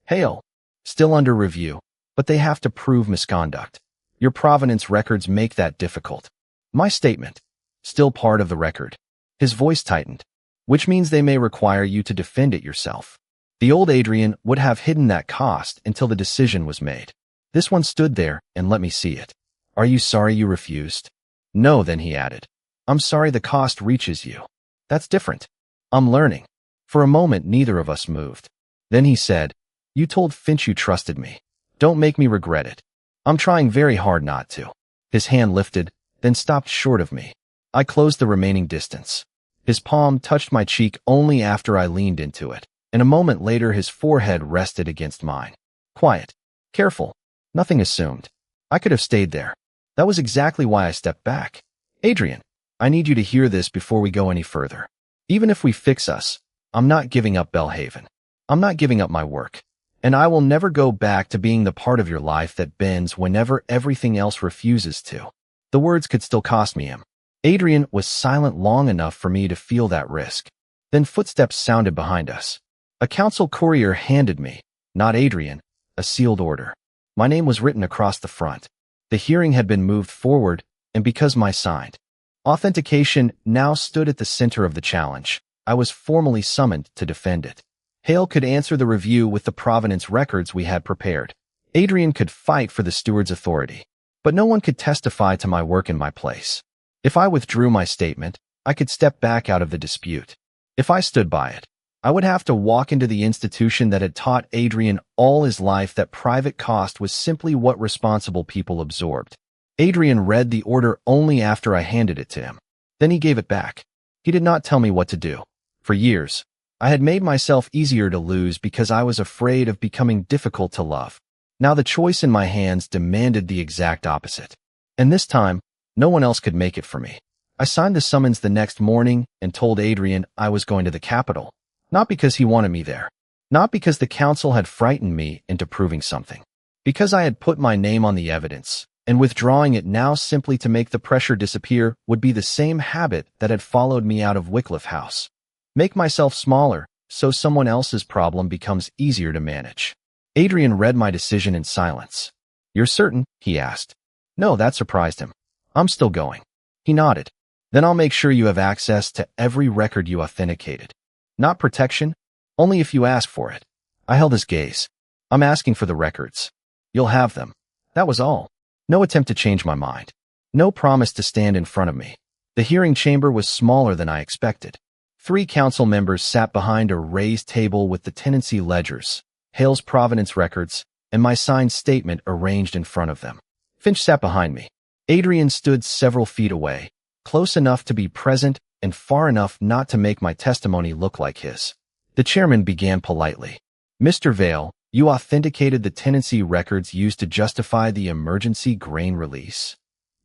Hale. Still under review, but they have to prove misconduct. Your provenance records make that difficult. My statement. Still part of the record. His voice tightened, which means they may require you to defend it yourself. The old Adrien would have hidden that cost until the decision was made. This one stood there and let me see it. Are you sorry you refused? No, then he added. I'm sorry the cost reaches you. That's different. I'm learning. For a moment, neither of us moved. Then he said, you told Finch you trusted me. Don't make me regret it. I'm trying very hard not to. His hand lifted, then stopped short of me. I closed the remaining distance. His palm touched my cheek only after I leaned into it, and a moment later his forehead rested against mine. Quiet. Careful. Nothing assumed. I could have stayed there. That was exactly why I stepped back. Adrien, I need you to hear this before we go any further. Even if we fix us, I'm not giving up Belhaven. I'm not giving up my work. And I will never go back to being the part of your life that bends whenever everything else refuses to. The words could still cost me him. Adrien was silent long enough for me to feel that risk. Then footsteps sounded behind us. A council courier handed me, not Adrien, a sealed order. My name was written across the front. The hearing had been moved forward, and because my signed authentication now stood at the center of the challenge, I was formally summoned to defend it. Hale could answer the review with the provenance records we had prepared. Adrien could fight for the steward's authority, but no one could testify to my work in my place. If I withdrew my statement, I could step back out of the dispute. If I stood by it, I would have to walk into the institution that had taught Adrien all his life that private cost was simply what responsible people absorbed. Adrien read the order only after I handed it to him. Then he gave it back. He did not tell me what to do. For years, I had made myself easier to lose because I was afraid of becoming difficult to love. Now the choice in my hands demanded the exact opposite. And this time, no one else could make it for me. I signed the summons the next morning and told Adrien I was going to the capital. Not because he wanted me there. Not because the council had frightened me into proving something. Because I had put my name on the evidence, and withdrawing it now simply to make the pressure disappear would be the same habit that had followed me out of Wycliffe House. Make myself smaller, so someone else's problem becomes easier to manage. Adrien read my decision in silence. "You're certain?" he asked. No, that surprised him. "I'm still going." He nodded. "Then I'll make sure you have access to every record you authenticated. Not protection, only if you ask for it." I held his gaze. "I'm asking for the records. You'll have them." That was all. No attempt to change my mind. No promise to stand in front of me. The hearing chamber was smaller than I expected. 3 council members sat behind a raised table with the tenancy ledgers, Hale's provenance records, and my signed statement arranged in front of them. Finch sat behind me. Adrien stood several feet away, close enough to be present and far enough not to make my testimony look like his. The chairman began politely. "Mr. Vale, you authenticated the tenancy records used to justify the emergency grain release?"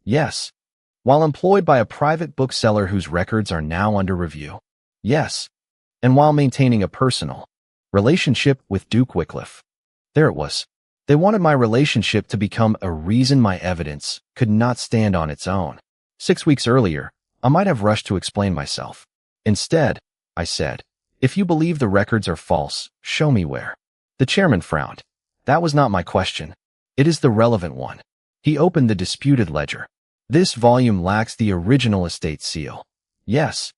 "Yes." "While employed by a private bookseller whose records are now under review?" "Yes." "And while maintaining a personal relationship with Duke Wycliffe?" There it was. They wanted my relationship to become a reason my evidence could not stand on its own. 6 weeks earlier, I might have rushed to explain myself. Instead, I said, "If you believe the records are false, show me where." The chairman frowned. "That was not my question. It is the relevant one." He opened the disputed ledger. "This volume lacks the original estate seal." "Yes."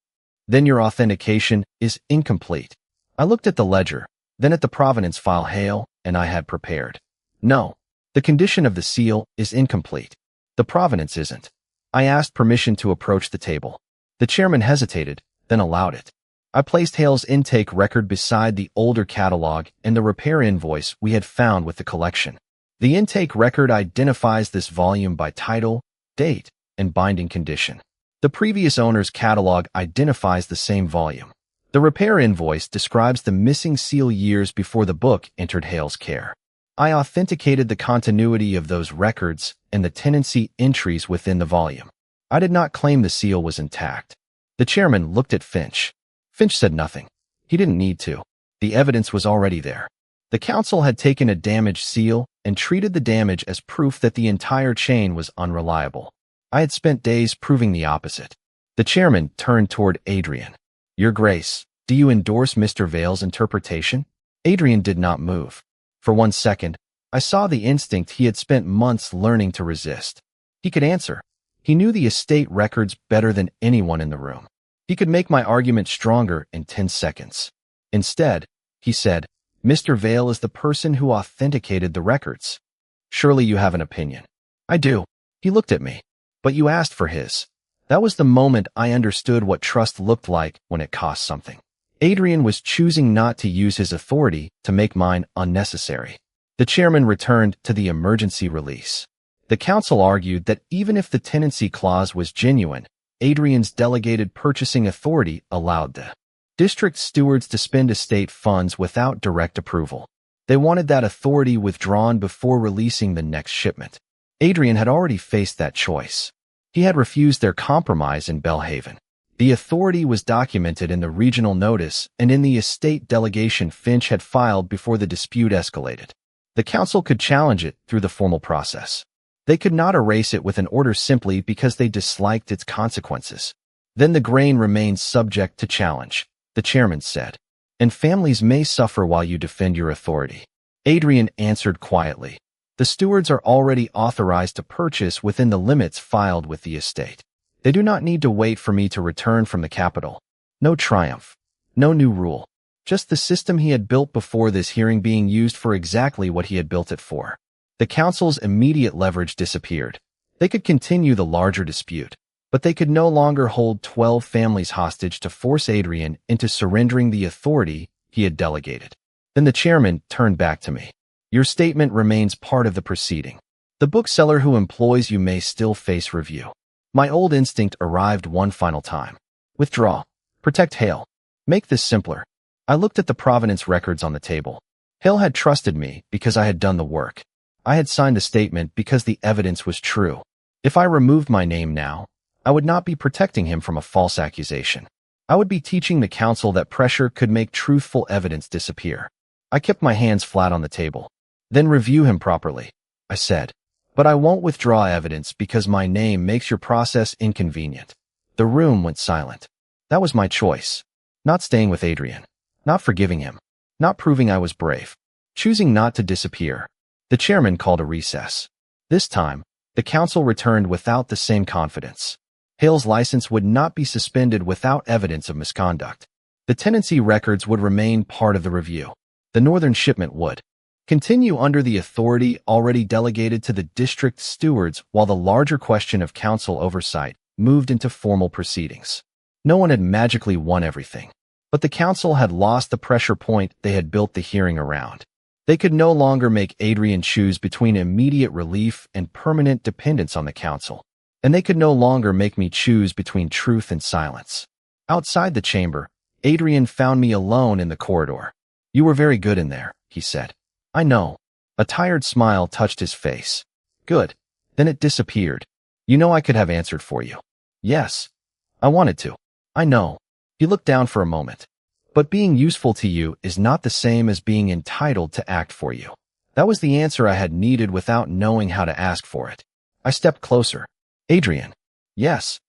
"Then your authentication is incomplete." I looked at the ledger, then at the provenance file Hale and I had prepared. "No. The condition of the seal is incomplete. The provenance isn't." I asked permission to approach the table. The chairman hesitated, then allowed it. I placed Hale's intake record beside the older catalog and the repair invoice we had found with the collection. The intake record identifies this volume by title, date, and binding condition. The previous owner's catalog identifies the same volume. The repair invoice describes the missing seal years before the book entered Hale's care. I authenticated the continuity of those records and the tenancy entries within the volume. I did not claim the seal was intact. The chairman looked at Finch. Finch said nothing. He didn't need to. The evidence was already there. The council had taken a damaged seal and treated the damage as proof that the entire chain was unreliable. I had spent days proving the opposite. The chairman turned toward Adrien. "Your Grace, do you endorse Mr. Vale's interpretation?" Adrien did not move. For 1 second, I saw the instinct he had spent months learning to resist. He could answer. He knew the estate records better than anyone in the room. He could make my argument stronger in 10 seconds. Instead, he said, "Mr. Vale is the person who authenticated the records. Surely you have an opinion." "I do." He looked at me. "But you asked for his." That was the moment I understood what trust looked like when it cost something. Adrien was choosing not to use his authority to make mine unnecessary. The chairman returned to the emergency release. The council argued that even if the tenancy clause was genuine, Adrien's delegated purchasing authority allowed the district stewards to spend estate funds without direct approval. They wanted that authority withdrawn before releasing the next shipment. Adrien had already faced that choice. He had refused their compromise in Belhaven. The authority was documented in the regional notice and in the estate delegation Finch had filed before the dispute escalated. The council could challenge it through the formal process. They could not erase it with an order simply because they disliked its consequences. Then the grain remained subject to challenge, the chairman said. and families may suffer while you defend your authority. Adrien answered quietly. The stewards are already authorized to purchase within the limits filed with the estate. They do not need to wait for me to return from the capital. No triumph. No new rule. Just the system he had built before this hearing being used for exactly what he had built it for. The council's immediate leverage disappeared. They could continue the larger dispute, but they could no longer hold 12 families hostage to force Adrien into surrendering the authority he had delegated. Then the chairman turned back to me. Your statement remains part of the proceeding. The bookseller who employs you may still face review. My old instinct arrived one final time. Withdraw. Protect Hale. Make this simpler. I looked at the provenance records on the table. Hale had trusted me because I had done the work. I had signed the statement because the evidence was true. If I removed my name now, I would not be protecting him from a false accusation. I would be teaching the council that pressure could make truthful evidence disappear. I kept my hands flat on the table. Then review him properly, I said. But I won't withdraw evidence because my name makes your process inconvenient. The room went silent. That was my choice. Not staying with Adrien. Not forgiving him. Not proving I was brave. Choosing not to disappear. The chairman called a recess. This time, the council returned without the same confidence. Hale's license would not be suspended without evidence of misconduct. The tenancy records would remain part of the review. The northern shipment would continue under the authority already delegated to the district stewards while the larger question of council oversight moved into formal proceedings. No one had magically won everything, but the council had lost the pressure point they had built the hearing around. They could no longer make Adrien choose between immediate relief and permanent dependence on the council, and they could no longer make me choose between truth and silence. Outside the chamber, Adrien found me alone in the corridor. You were very good in there, he said. I know. A tired smile touched his face. Good. Then it disappeared. You know I could have answered for you. Yes. I wanted to. I know. He looked down for a moment. But being useful to you is not the same as being entitled to act for you. That was the answer I had needed without knowing how to ask for it. I stepped closer. Adrien. Yes.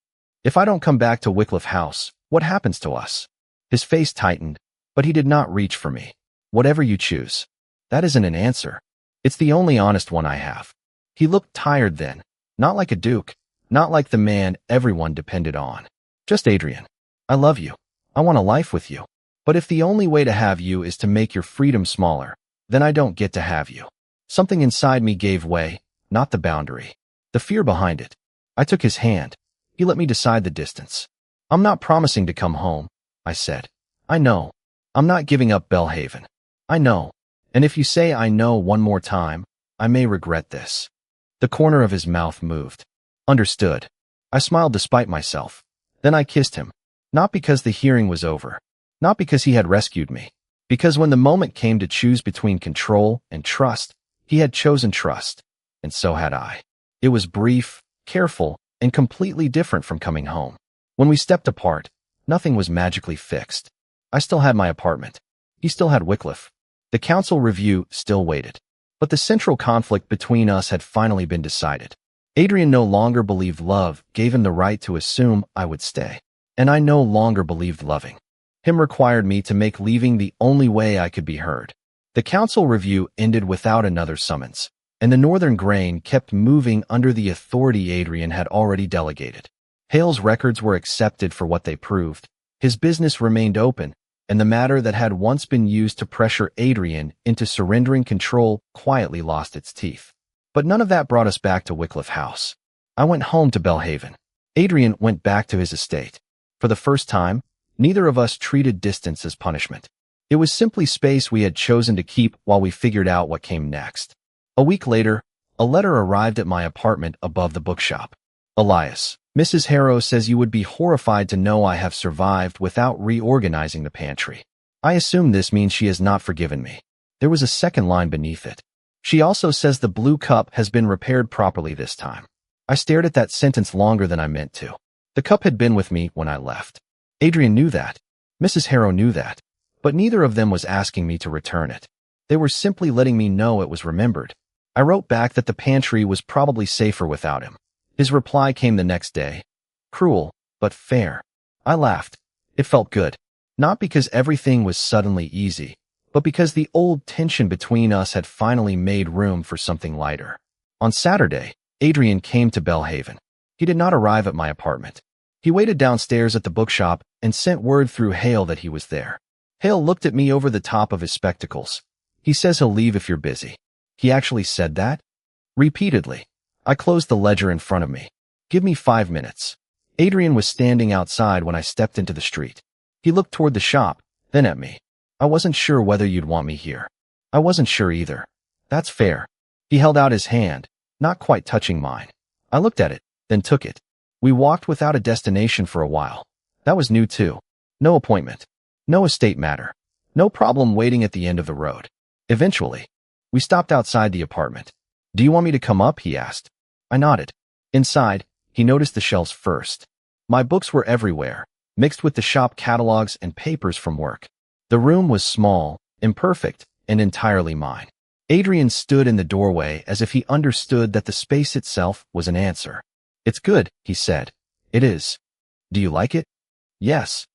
If I don't come back to Wycliffe House, what happens to us? His face tightened, but he did not reach for me. Whatever you choose. That isn't an answer. It's the only honest one I have. He looked tired then, not like a duke, not like the man everyone depended on. Just Adrien. I love you. I want a life with you. But if the only way to have you is to make your freedom smaller, then I don't get to have you. Something inside me gave way, not the boundary. The fear behind it. I took his hand. He let me decide the distance. I'm not promising to come home, I said. I know. I'm not giving up Belhaven. I know. And if you say I know one more time, I may regret this. The corner of his mouth moved. Understood. I smiled despite myself. Then I kissed him. Not because the hearing was over. Not because he had rescued me. Because when the moment came to choose between control and trust, he had chosen trust. And so had I. It was brief, careful, and completely different from coming home. When we stepped apart, nothing was magically fixed. I still had my apartment. He still had Wycliffe. The council review still waited. But the central conflict between us had finally been decided. Adrien no longer believed love gave him the right to assume I would stay. And I no longer believed loving him required me to make leaving the only way I could be heard. The council review ended without another summons, and the northern grain kept moving under the authority Adrien had already delegated. Hale's records were accepted for what they proved. His business remained open, and the matter that had once been used to pressure Adrien into surrendering control quietly lost its teeth. But none of that brought us back to Wycliffe House. I went home to Belhaven. Adrien went back to his estate. For the first time, neither of us treated distance as punishment. It was simply space we had chosen to keep while we figured out what came next. A week later, a letter arrived at my apartment above the bookshop. Elias, Mrs. Harrow says you would be horrified to know I have survived without reorganizing the pantry. I assume this means she has not forgiven me. There was a second line beneath it. She also says the blue cup has been repaired properly this time. I stared at that sentence longer than I meant to. The cup had been with me when I left. Adrien knew that. Mrs. Harrow knew that. But neither of them was asking me to return it. They were simply letting me know it was remembered. I wrote back that the pantry was probably safer without him. His reply came the next day. Cruel, but fair. I laughed. It felt good. Not because everything was suddenly easy, but because the old tension between us had finally made room for something lighter. On Saturday, Adrien came to Belhaven. He did not arrive at my apartment. He waited downstairs at the bookshop and sent word through Hale that he was there. Hale looked at me over the top of his spectacles. He says he'll leave if you're busy. He actually said that? Repeatedly. I closed the ledger in front of me. Give me 5 minutes. Adrien was standing outside when I stepped into the street. He looked toward the shop, then at me. I wasn't sure whether you'd want me here. I wasn't sure either. That's fair. He held out his hand, not quite touching mine. I looked at it, then took it. We walked without a destination for a while. That was new too. No appointment. No estate matter. No problem waiting at the end of the road. Eventually, we stopped outside the apartment. Do you want me to come up? He asked. I nodded. Inside, he noticed the shelves first. My books were everywhere, mixed with the shop catalogs and papers from work. The room was small, imperfect, and entirely mine. Adrien stood in the doorway as if he understood that the space itself was an answer. It's good, he said. It is. Do you like it? Yes.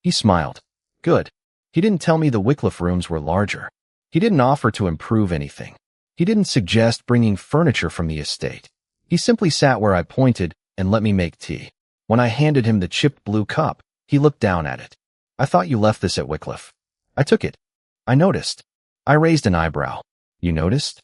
He smiled. Good. He didn't tell me the Wycliffe rooms were larger. He didn't offer to improve anything. He didn't suggest bringing furniture from the estate. He simply sat where I pointed and let me make tea. When I handed him the chipped blue cup, he looked down at it. I thought you left this at Wycliffe. I took it. I noticed. I raised an eyebrow. You noticed?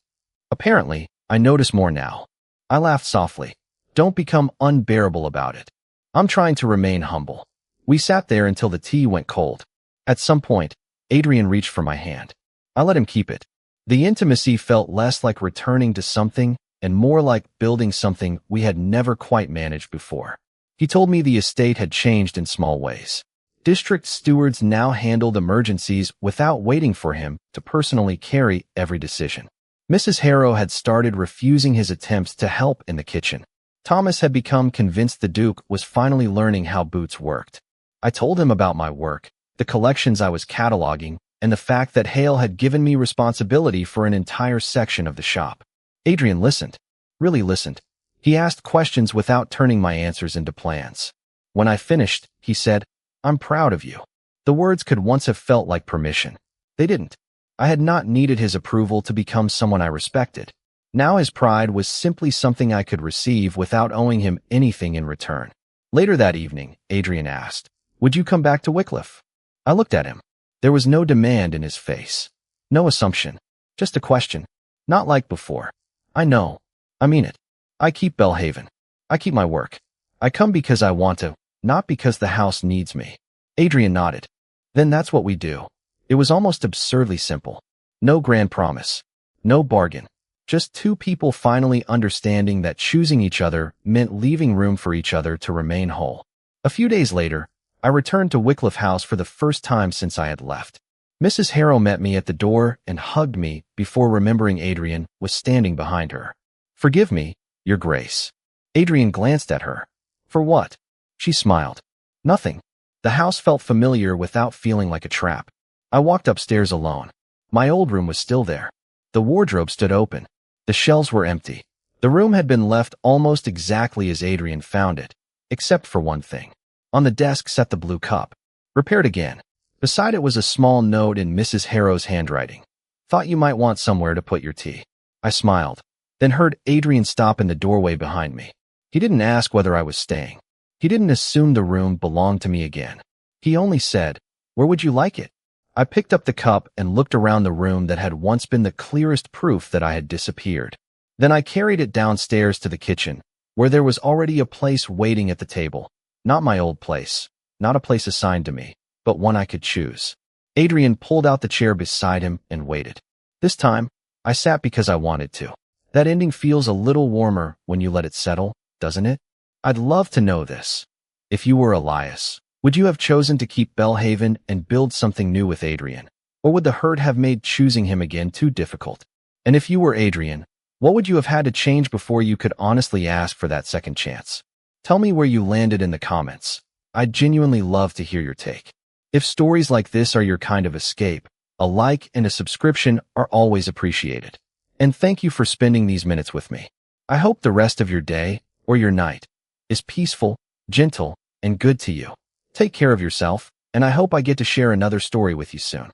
Apparently, I notice more now. I laughed softly. Don't become unbearable about it. I'm trying to remain humble. We sat there until the tea went cold. At some point, Adrien reached for my hand. I let him keep it. The intimacy felt less like returning to something and more like building something we had never quite managed before. He told me the estate had changed in small ways. District stewards now handled emergencies without waiting for him to personally carry every decision. Mrs. Harrow had started refusing his attempts to help in the kitchen. Thomas had become convinced the Duke was finally learning how boots worked. I told him about my work, the collections I was cataloging, and the fact that Hale had given me responsibility for an entire section of the shop. Adrien listened, really listened. He asked questions without turning my answers into plans. When I finished, he said, I'm proud of you. The words could once have felt like permission. They didn't. I had not needed his approval to become someone I respected. Now his pride was simply something I could receive without owing him anything in return. Later that evening, Adrien asked, would you come back to Wycliffe? I looked at him. There was no demand in his face. No assumption. Just a question. Not like before. I know. I mean it. I keep Belhaven. I keep my work. I come because I want to, not because the house needs me. Adrien nodded. Then that's what we do. It was almost absurdly simple. No grand promise. No bargain. Just two people finally understanding that choosing each other meant leaving room for each other to remain whole. A few days later, I returned to Wycliffe House for the first time since I had left. Mrs. Harrow met me at the door and hugged me before remembering Adrien was standing behind her. Forgive me, Your Grace. Adrien glanced at her. For what? She smiled. Nothing. The house felt familiar without feeling like a trap. I walked upstairs alone. My old room was still there. The wardrobe stood open. The shelves were empty. The room had been left almost exactly as Adrien found it, except for one thing. On the desk sat the blue cup, repaired again. Beside it was a small note in Mrs. Harrow's handwriting. Thought you might want somewhere to put your tea. I smiled, then heard Adrien stop in the doorway behind me. He didn't ask whether I was staying. He didn't assume the room belonged to me again. He only said, where would you like it? I picked up the cup and looked around the room that had once been the clearest proof that I had disappeared. Then I carried it downstairs to the kitchen, where there was already a place waiting at the table. Not my old place, not a place assigned to me, but one I could choose. Adrien pulled out the chair beside him and waited. This time, I sat because I wanted to. That ending feels a little warmer when you let it settle, doesn't it? I'd love to know this. If you were Elias, would you have chosen to keep Belhaven and build something new with Adrien? Or would the hurt have made choosing him again too difficult? And if you were Adrien, what would you have had to change before you could honestly ask for that second chance? Tell me where you landed in the comments. I'd genuinely love to hear your take. If stories like this are your kind of escape, a like and a subscription are always appreciated. And thank you for spending these minutes with me. I hope the rest of your day, or your night, is peaceful, gentle, and good to you. Take care of yourself, and I hope I get to share another story with you soon.